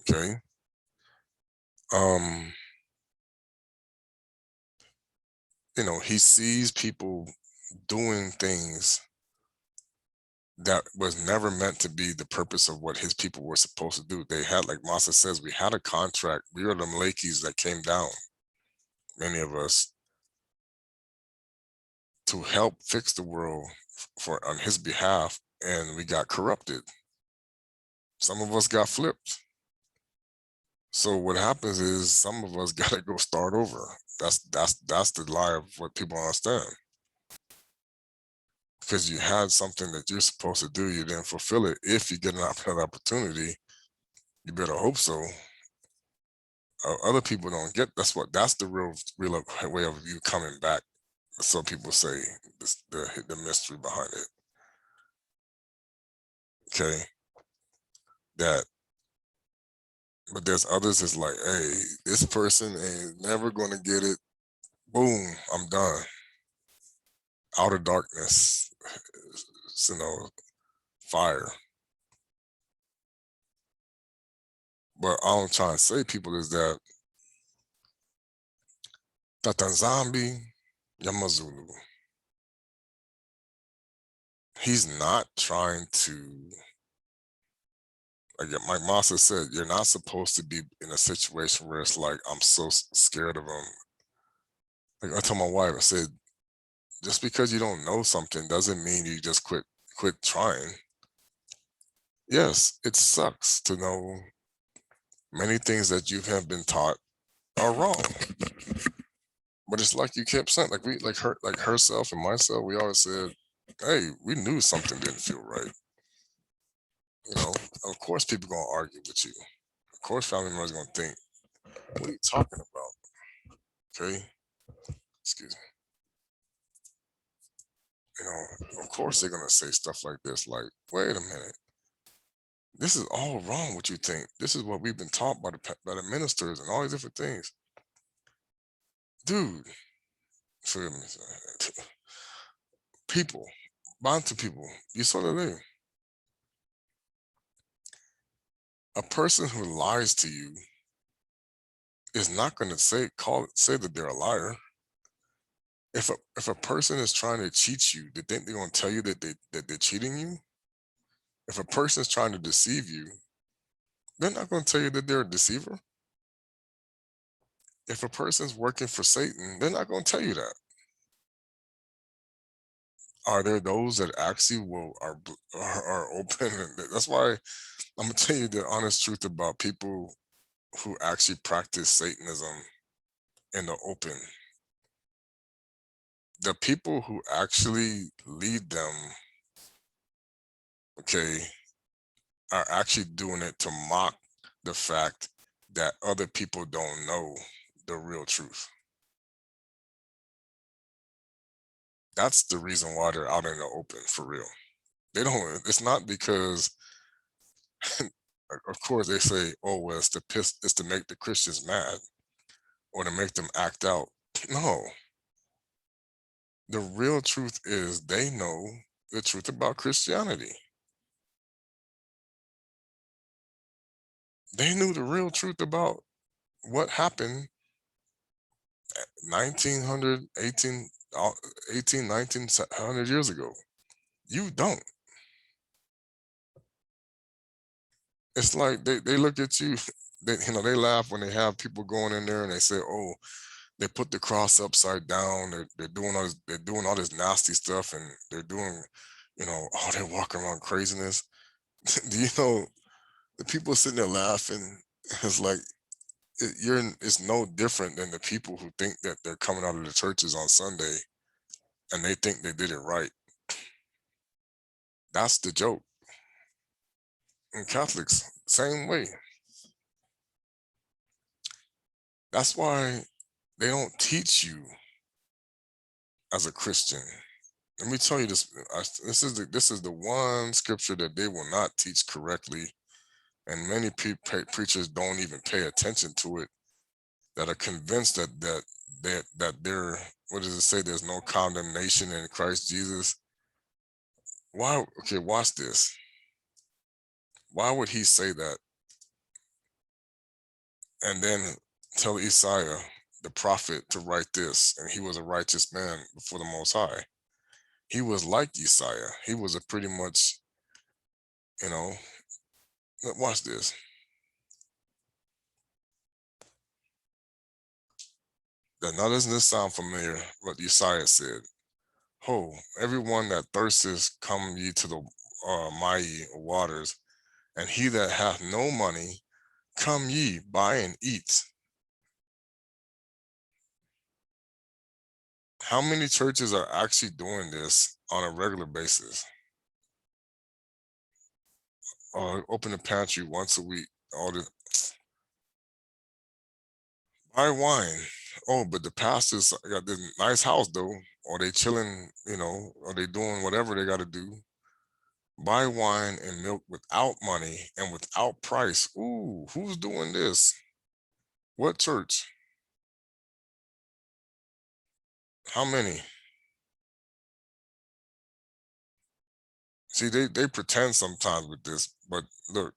Okay. Um, he sees people doing things that was never meant to be the purpose of what his people were supposed to do. They had, like Masa says, we had a contract. We were the Malakis that came down, many of us, to help fix the world for on his behalf, and we got corrupted. Some of us got flipped. So what happens is some of us got to go start over. That's the lie of what people understand. Because you had something that you're supposed to do, you didn't fulfill it. If you get another opportunity, you better hope so. Other people don't get. That's the real way of you coming back. So people say the mystery behind it. Okay, that. But there's others that's like, hey, this person ain't never gonna get it. Boom, I'm done. Outer darkness, fire. But all I'm trying to say, people, is that Tata nZambi Yamazulu, he's not trying to, like Mike Massa said, you're not supposed to be in a situation where it's like, I'm so scared of him. Like I told my wife, I said, just because you don't know something doesn't mean you just quit trying. Yes, it sucks to know many things that you have been taught are wrong. But it's like you kept saying, like herself and myself, we always said, hey, we knew something didn't feel right. Of course people gonna argue with you. Of course family members gonna think, what are you talking about? Okay. Excuse me. Of course they're gonna say stuff like this, like, wait a minute. This is all wrong what you think. This is what we've been taught by the ministers and all these different things. Dude, feel me? People, Bantu people, Yisolele. A person who lies to you is not going to say that they're a liar. If a person is trying to cheat you, they think they're going to tell you that they're cheating you. If a person is trying to deceive you, they're not going to tell you that they're a deceiver. If a person's working for Satan, they're not going to tell you that. are there those that actually are open? And that's why I'm gonna tell you the honest truth about people who actually practice Satanism in the open. The people who actually lead them, okay, are actually doing it to mock the fact that other people don't know the real truth. That's the reason why they're out in the open for real. They don't, it's not because, of course, they say, oh, well, it's to make the Christians mad or to make them act out. No, the real truth is they know the truth about Christianity. They knew the real truth about what happened 1900, 18, 1900 years ago. You don't. It's like they look at you, they laugh when they have people going in there and they say, oh, they put the cross upside down, they're doing all this nasty stuff, and they're doing, oh, they're walking around craziness. Do you know the people sitting there laughing? It's like it's no different than the people who think that they're coming out of the churches on Sunday and they think they did it right. That's the joke. And Catholics, same way. That's why they don't teach you as a Christian. Let me tell you this. This is the one scripture that they will not teach correctly, and many preachers don't even pay attention to it. That are convinced that they're, what does it say? There's no condemnation in Christ Jesus. Why? Okay, watch this. Why would he say that? And then tell Isaiah, the prophet, to write this, and he was a righteous man before the Most High. He was like Isaiah. He was a pretty much, you know. Watch this. Now, doesn't this sound familiar? What Isaiah said? Ho, everyone that thirsteth, come ye to the mighty waters, and he that hath no money, come ye, buy and eat. How many churches are actually doing this on a regular basis? Open the pantry once a week. All the buy wine. Oh, but the pastors got this nice house though, or they chilling, or they doing whatever they got to do. Buy wine and milk without money and without price. Ooh, who's doing this? What church? How many? See, they pretend sometimes with this, but look,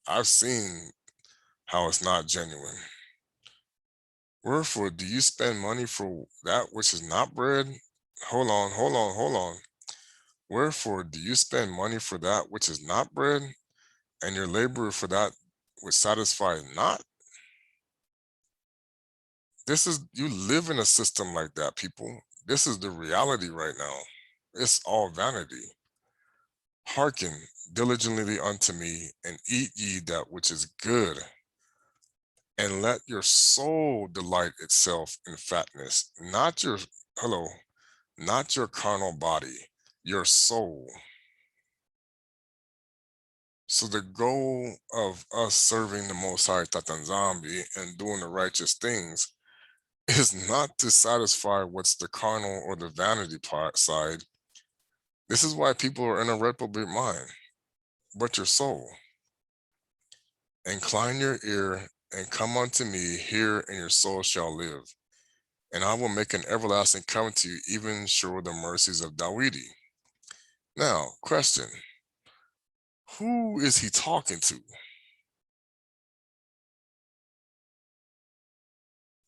I've seen how it's not genuine. Wherefore, do you spend money for that which is not bread? Hold on, hold on, hold on. Wherefore, do you spend money for that which is not bread, and your labor for that which satisfies not? This is, you live in a system like that, people. This is the reality right now. It's all vanity. Hearken diligently unto me, and eat ye that which is good, and let your soul delight itself in fatness, not your, hello, not your carnal body, your soul. So the goal of us serving the Most High Tata nZambi and doing the righteous things is not to satisfy what's the carnal or the vanity part side. This is why people are in a reprobate mind, but your soul. Incline your ear and come unto me, hear, and your soul shall live. And I will make an everlasting covenant to you, even sure the mercies of Dawidi. Now, question, who is he talking to?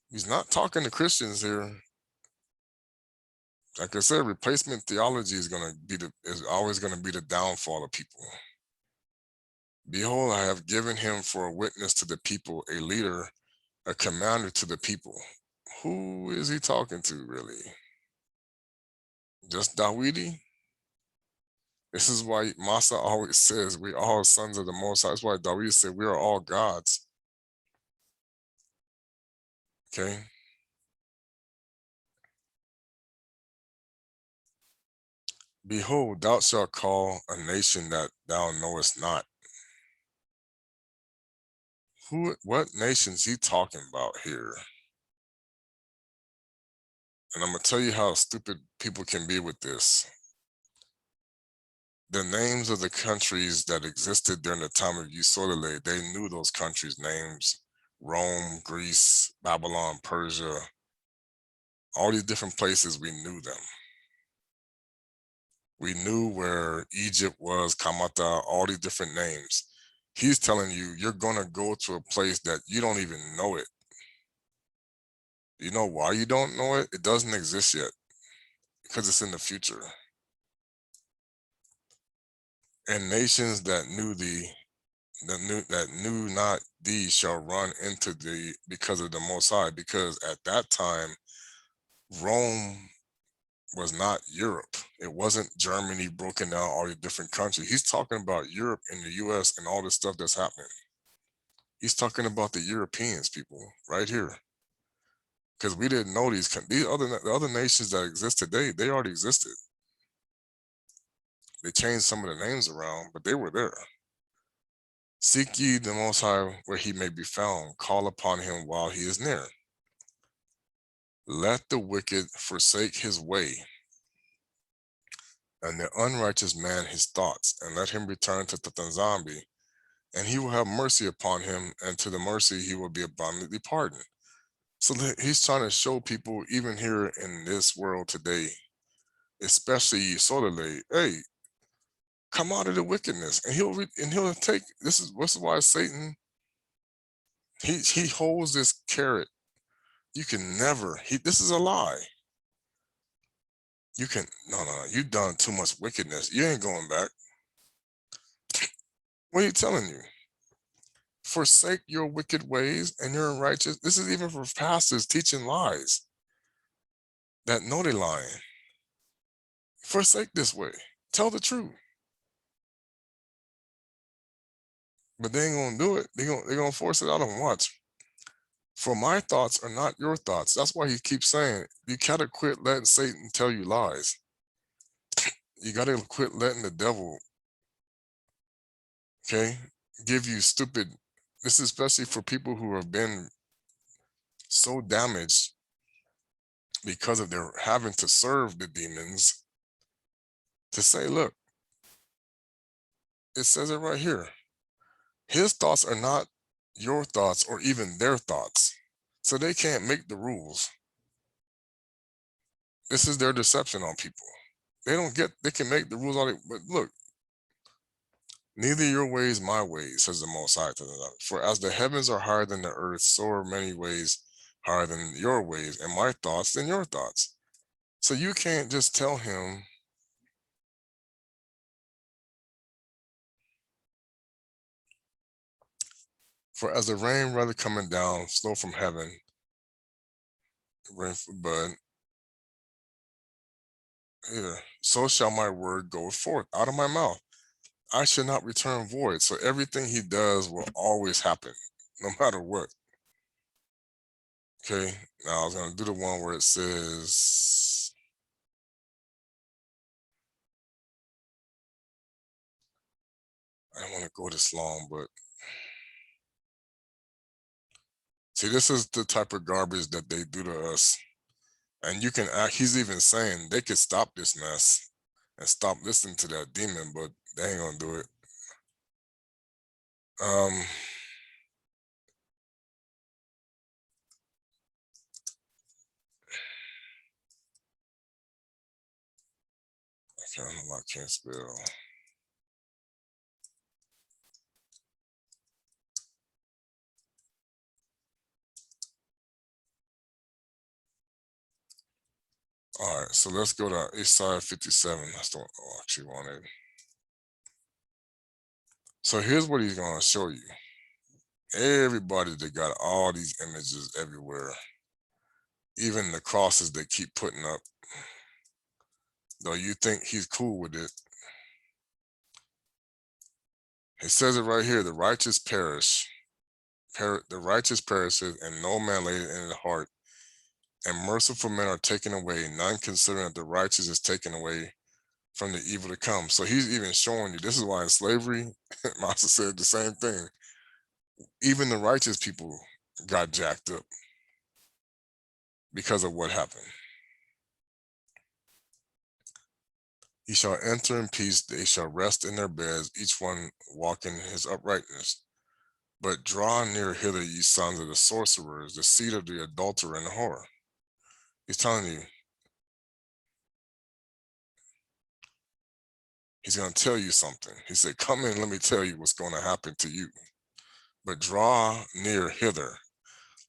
He's not talking to Christians here. Like I said, replacement theology is always gonna be the downfall of people. Behold, I have given him for a witness to the people, a leader, a commander to the people. Who is he talking to, really? Just Dawidi? This is why Masa always says we all sons of the Most High. That's why Dawid said we are all gods. Okay. Behold, thou shalt call a nation that thou knowest not. What nation's he talking about here? And I'm gonna tell you how stupid people can be with this. The names of the countries that existed during the time of Yisolele, they knew those countries' names. Rome, Greece, Babylon, Persia, all these different places, we knew them. We knew where Egypt was, Kamata, all these different names. He's telling you, you're gonna go to a place that you don't even know it. You know why you don't know it? It doesn't exist yet, because it's in the future. And nations that knew that knew not thee shall run into thee because of the Most High. Because at that time, Rome was not Europe. It wasn't Germany broken down all the different countries. He's talking about Europe and the US and all this stuff that's happening. He's talking about the Europeans, people, right here. Because we didn't know the other nations that exist today, they already existed. They changed some of the names around, but they were there. Seek ye the Most High where he may be found. Call upon him while he is near. Let the wicked forsake his way, and the unrighteous man his thoughts, and let him return to Tata nZambi, and he will have mercy upon him, and to the mercy he will be abundantly pardoned. So he's trying to show people, even here in this world today, especially Yisolele, hey, come out of the wickedness, and he'll take. This is why Satan he holds this carrot. You can never. This is a lie. You can no. You've done too much wickedness. You ain't going back. What are you telling you? Forsake your wicked ways and your unrighteous. This is even for pastors teaching lies that know they're lying. Forsake this way. Tell the truth. But they ain't gonna do it. They're gonna force it out on watch. For my thoughts are not your thoughts. That's why he keeps saying you gotta quit letting Satan tell you lies. You gotta quit letting the devil, okay, give you stupid. This is especially for people who have been so damaged because of their having to serve the demons, to say, look, it says it right here. His thoughts are not your thoughts or even their thoughts. So they can't make the rules. This is their deception on people. They can make the rules on it, but look, neither your ways, my ways, says the Most High to them. For as the heavens are higher than the earth, so are many ways higher than your ways, and my thoughts than your thoughts. So you can't just tell him, for as the rain rather coming down, snow from heaven, rain for bud, here, so shall my word go forth out of my mouth. I should not return void. So everything he does will always happen, no matter what. Okay, now I was gonna do the one where it says, I don't want to go this long, but see, this is the type of garbage that they do to us. And you can act, he's even saying they could stop this mess and stop listening to that demon, but they ain't gonna do it. Um, I don't know why I can't spell. All right, so let's go to Isaiah 57. That's the one I actually wanted. So here's what he's gonna show you. Everybody that got all these images everywhere, even the crosses they keep putting up, though you think he's cool with it, It says it right here, the righteous perish. The righteous perishes, and no man laid it in the heart. And merciful men are taken away, none considering that the righteous is taken away from the evil to come. So he's even showing you, this is why in slavery, Master said the same thing. Even the righteous people got jacked up because of what happened. He shall enter in peace, they shall rest in their beds, each one walking in his uprightness. But draw near hither, ye sons of the sorcerers, the seed of the adulterer and the whore. He's telling you, he's going to tell you something. He said, come in, let me tell you what's going to happen to you. But draw near hither,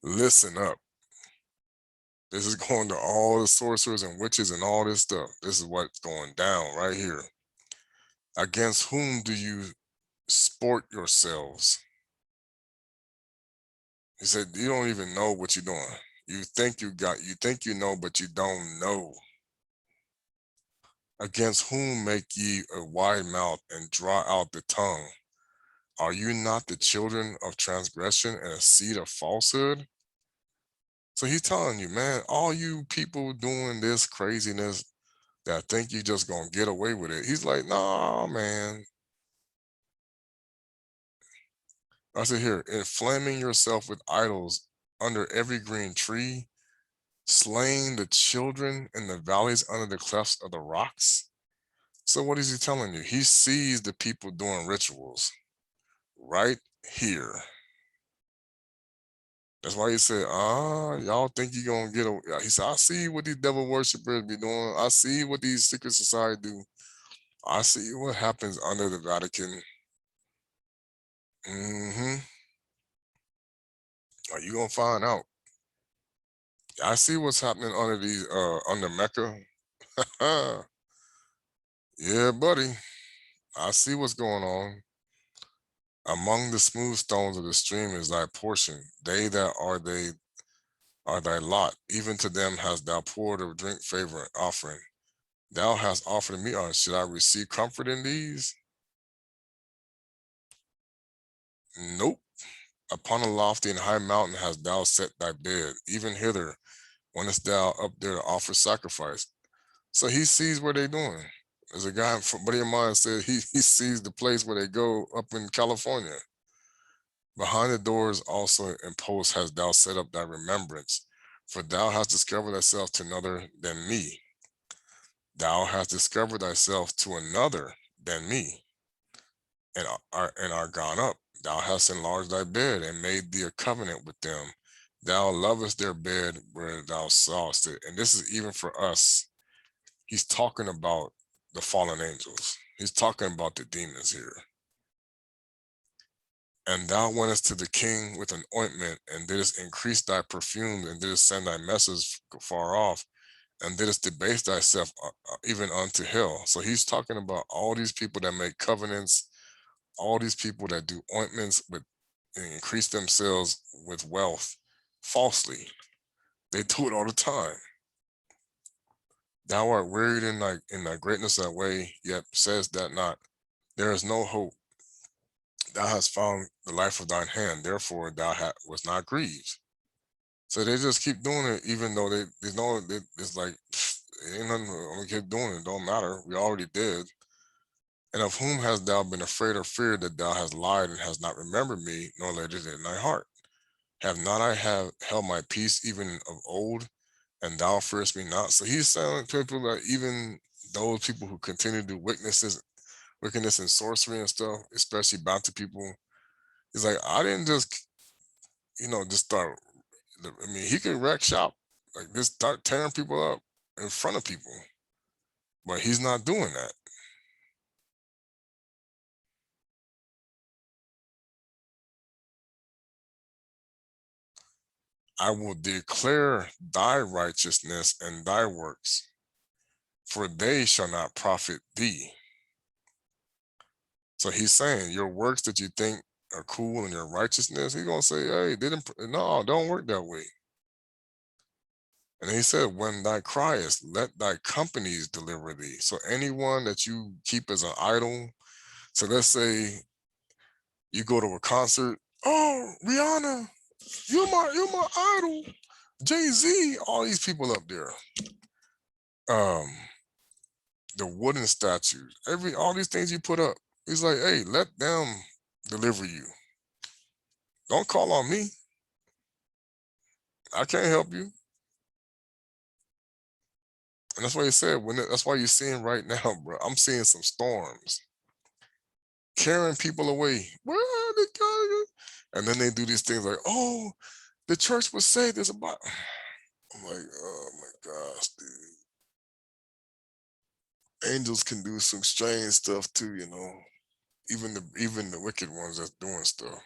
listen up. This is going to all the sorcerers and witches and all this stuff. This is what's going down right here. Against whom do you sport yourselves? He said, you don't even know what you're doing. You think you know, but you don't know. Against whom make ye a wide mouth and draw out the tongue? Are you not the children of transgression and a seed of falsehood? So he's telling you, man, all you people doing this craziness that think you just gonna get away with it. He's like, nah, man. I said here, inflaming yourself with idols under every green tree, slaying the children in the valleys under the clefts of the rocks. So what is he telling you? He sees the people doing rituals right here. That's why he said, y'all think you're gonna get away. He said, I see what these devil worshippers be doing. I see what these secret society do. I see what happens under the Vatican. Are you gonna find out? I see what's happening under these under Mecca. Yeah, buddy. I see what's going on. Among the smooth stones of the stream is thy portion. They are thy lot. Even to them hast thou poured a drink favor offering. Thou hast offered me on. Should I receive comfort in these? Nope. Upon a lofty and high mountain hast thou set thy bed. Even hither wentest thou up there to offer sacrifice. So he sees what they're doing. There's a guy, a buddy of mine said he sees the place where they go up in California. Behind the doors also and posts hast thou set up thy remembrance, for thou hast discovered thyself to another than me. Thou hast discovered thyself to another than me, and are gone up. Thou hast enlarged thy bed and made thee a covenant with them. Thou lovest their bed where thou sawest it. And this is even for us. He's talking about the fallen angels. He's talking about the demons here. And thou wentest to the king with an ointment, and didst increase thy perfume, and didst send thy message far off, and didst debase thyself even unto hell. So he's talking about all these people that make covenants, all these people that do ointments with and increase themselves with wealth falsely. They do it all the time. Thou art wearied in thy greatness that way, yet says that not. There is no hope. Thou hast found the life of thine hand, therefore thou was not grieved. So they just keep doing it, even though they know it's like, ain't nothing, I'm gonna keep doing it, don't matter, we already did. And of whom hast thou been afraid or feared that thou hast lied and hast not remembered me, nor laid it in thy heart? Have not I held my peace even of old, and thou fearest me not? So he's saying to people that even those people who continue to do wickedness and sorcery and stuff, especially bounty people, he's like, I didn't just, just start. I mean, he could wreck shop, like just start tearing people up in front of people, but he's not doing that. I will declare thy righteousness and thy works, for they shall not profit thee. So he's saying your works that you think are cool and your righteousness, he's gonna say, hey, no, don't work that way. And he said, when thou criest, let thy companies deliver thee. So anyone that you keep as an idol, so let's say You go to a concert, oh, Rihanna, you're my idol. Jay-Z, all these people up there. Um, the wooden statues, all these things you put up. He's like, hey, let them deliver you. Don't call on me. I can't help you. And that's why he said, that's why you're seeing right now, bro. I'm seeing some storms carrying people away. Where are they going? And then they do these things like, oh, the church was saved. There's about. I'm like, oh my gosh, dude. Angels can do some strange stuff too, you know. Even the wicked ones that's doing stuff.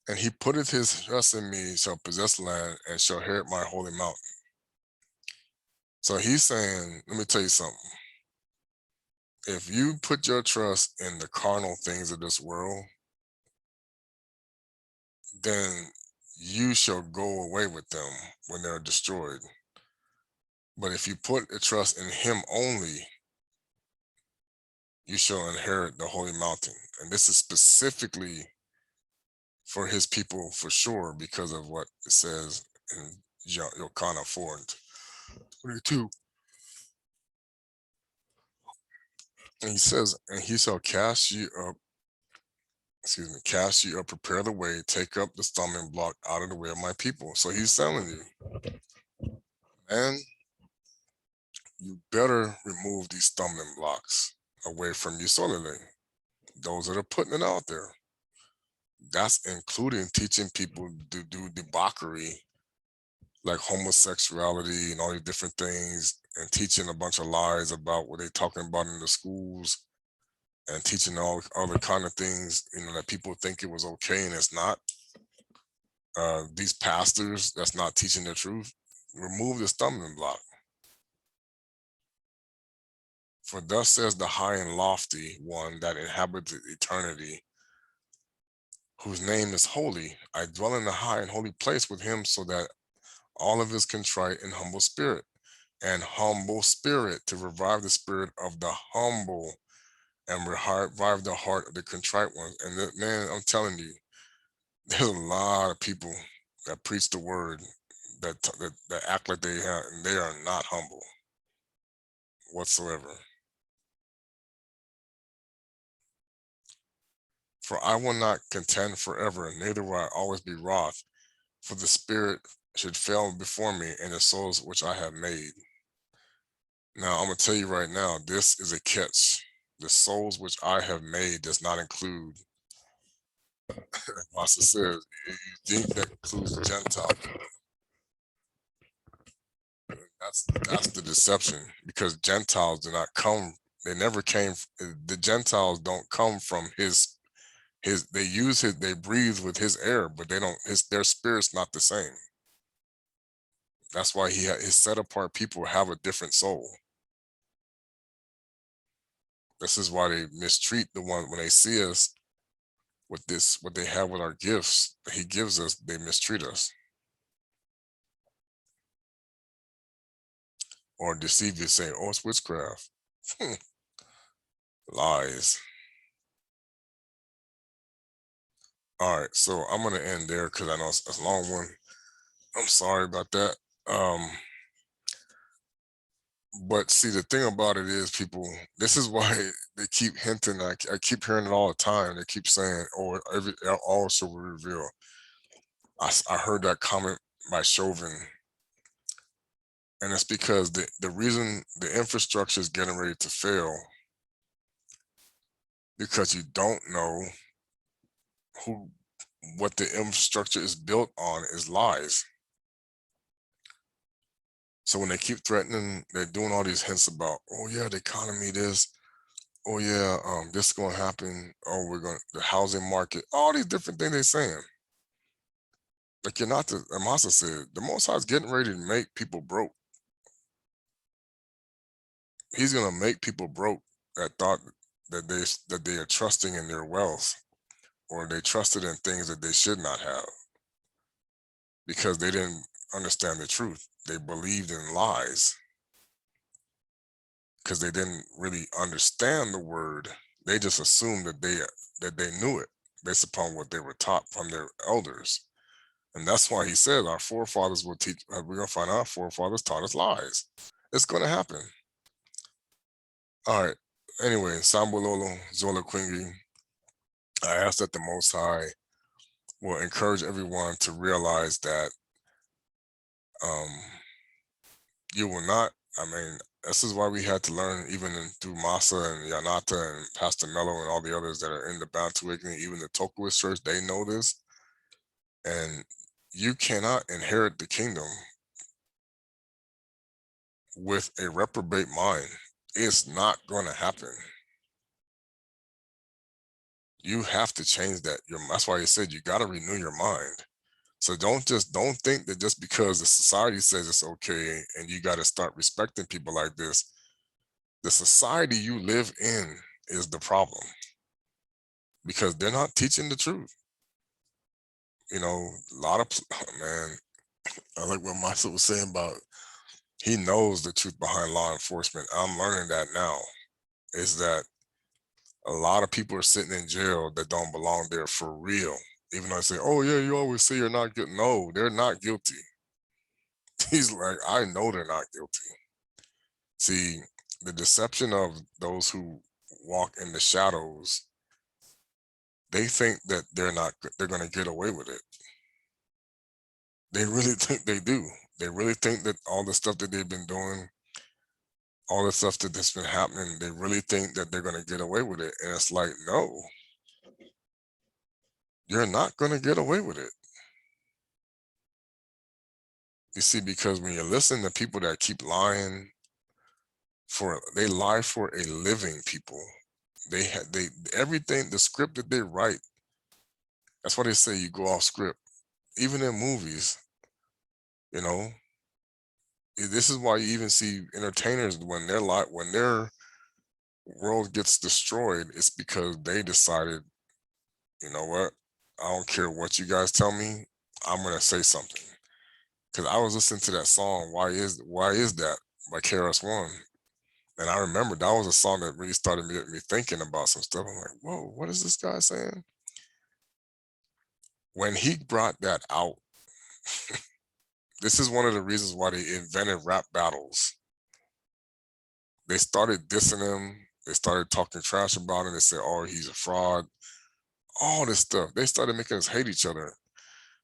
And he putteth his trust in me, shall possess land, and shall inherit my holy mountain. So he's saying, let me tell you something. If you put your trust in the carnal things of this world, then you shall go away with them when they're destroyed. But if you put a trust in him only, you shall inherit the holy mountain. And this is specifically for his people for sure, because of what it says in Yochanan 4 and 22. And he says, and he shall cast you up, cast you up, prepare the way, take up the stumbling block out of the way of my people. So he's telling you, man, you better remove these stumbling blocks away from Yisolele, those that are putting it out there. That's including teaching people to do debauchery, like homosexuality and all these different things, and teaching a bunch of lies about what they're talking about in the schools, and teaching all other kind of things, you know, that people think it was okay and it's not. These pastors that's not teaching the truth, remove the stumbling block. For thus says the high and lofty one that inhabits eternity, whose name is holy. I dwell in the high and holy place with him, so that all of his contrite and humble spirit, to revive the spirit of the humble and revive the heart of the contrite ones. And man, I'm telling you, there's a lot of people that preach the word that act like they have, and they are not humble whatsoever. For I will not contend forever, neither will I always be wroth, for the spirit should fail before me, and the souls which I have made. Now, I'm going to tell you right now, this is a catch. The souls which I have made does not include, Master says, you think that includes the Gentile. That's the deception, because Gentiles do not come, they never came, the Gentiles don't come from they use his, they breathe with his air, but they don't, their spirit's not the same. That's why his set apart people have a different soul. This is why they mistreat the one when they see us with this, what they have with our gifts that he gives us, they mistreat us or deceive you, say, oh, it's witchcraft. Lies. All right, so I'm gonna end there because I know it's a long one. I'm sorry about that. But see, the thing about it is, people, this is why they keep hinting. I keep hearing it all the time. They keep saying, oh, all shall be revealed. I heard that comment by Chauvin, and it's because the reason the infrastructure is getting ready to fail, because you don't know what the infrastructure is built on is lies. So when they keep threatening, they're doing all these hints about, oh yeah, the economy, this, oh yeah, this is gonna happen, oh, the housing market, all these different things they're saying. Like, you're not the Amasa said, the Most High is getting ready to make people broke. He's gonna make people broke that thought that they are trusting in their wealth, or they trusted in things that they should not have, because they didn't understand the truth. They believed in lies. because they didn't really understand the word. They just assumed that they knew it based upon what they were taught from their elders. And that's why he said our forefathers will teach. We're going to find our forefathers taught us lies. It's going to happen. All right. Anyway, Sambololo, Zola Quingi, I ask that the Most High will encourage everyone to realize that um, you will not, I mean, this is why we had to learn even through Masa and Yanata and Pastor Mello and all the others that are in the Bantu Awakening, even the Tokuist Church, they know this. And you cannot inherit the kingdom with a reprobate mind. It's not going to happen. You have to change that. That's why he said you got to renew your mind. So don't think that just because the society says it's okay and you got to start respecting people like this, the society you live in is the problem, because they're not teaching the truth. You know, a lot of, man, I like what Masa was saying about he knows the truth behind law enforcement. I'm learning that now, is that a lot of people are sitting in jail that don't belong there for real. Even though I say, oh yeah, you always say you're not guilty. No, they're not guilty. He's like, I know they're not guilty. See, the deception of those who walk in the shadows, they think that they're going to get away with it. They really think they do. They really think that all the stuff that they've been doing, all the stuff that's been happening, they really think that they're going to get away with it. And it's like, no, you're not going to get away with it. You see, because when you listen to people that keep lying, they lie for a living, people. They everything, the script that they write, that's why they say you go off script. Even in movies, you know, this is why you even see entertainers when their world gets destroyed, it's because they decided, you know what, I don't care what you guys tell me, I'm gonna say something. Because I was listening to that song, Why Is That by KRS-One. And I remember that was a song that really started me thinking about some stuff. I'm like, whoa, what is this guy saying? When he brought that out, this is one of the reasons why they invented rap battles. They started dissing him. They started talking trash about him. They said, oh, he's a fraud. All this stuff. They started making us hate each other.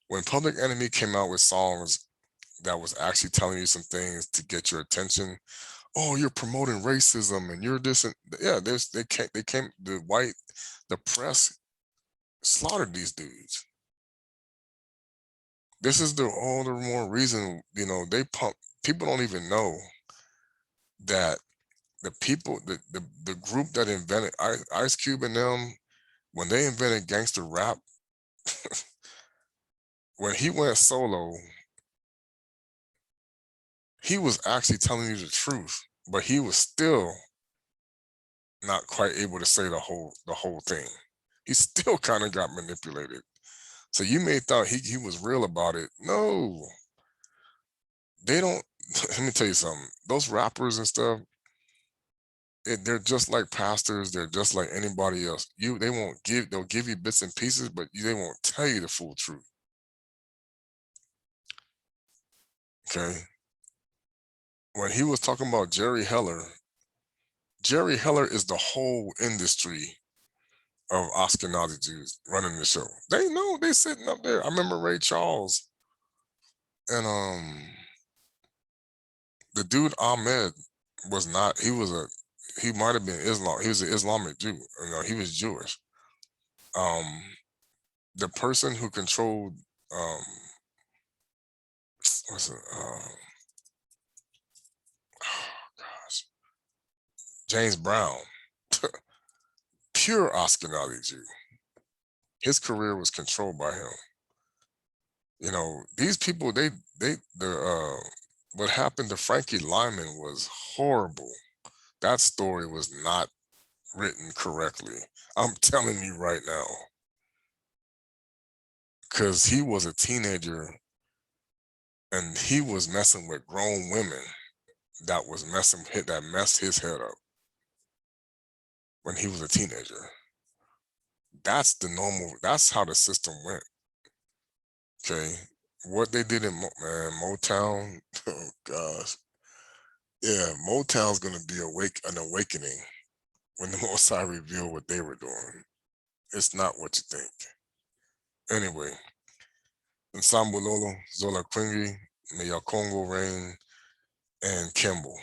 When Public Enemy came out with songs that was actually telling you some things to get your attention, oh, you're promoting racism and you're this, and yeah, the press slaughtered these dudes. This is all the more reason, you know, people don't even know that the people, the group that invented Ice Cube and them, when they invented gangster rap, when he went solo, he was actually telling you the truth, but he was still not quite able to say the whole thing. He still kind of got manipulated. So you may thought he was real about it. No, they don't. Let me tell you something. Those rappers and stuff, they're just like pastors. They're just like anybody else. They'll give you bits and pieces, but they won't tell you the full truth. Okay. When he was talking about Jerry Heller is the whole industry of Ashkenazi Jews running the show. They know, they sitting up there. I remember Ray Charles and the dude Ahmed was not. He might have been Islam. He was an Islamic Jew. You know, he was Jewish. The person who controlled what's it? Oh gosh, James Brown, pure Ashkenazi Jew. His career was controlled by him. You know, these people, what happened to Frankie Lyman was horrible. That story was not written correctly. I'm telling you right now. Because he was a teenager and he was messing with grown women. that was that messed his head up when he was a teenager. That's the normal, that's how the system went. Okay. What they did in Motown, oh gosh. Yeah, Motown's gonna be an awakening when the Most High revealed what they were doing. It's not what you think. Anyway, Nsambulolo, Zola Kwingi, may your Kongo reign, and Kimball.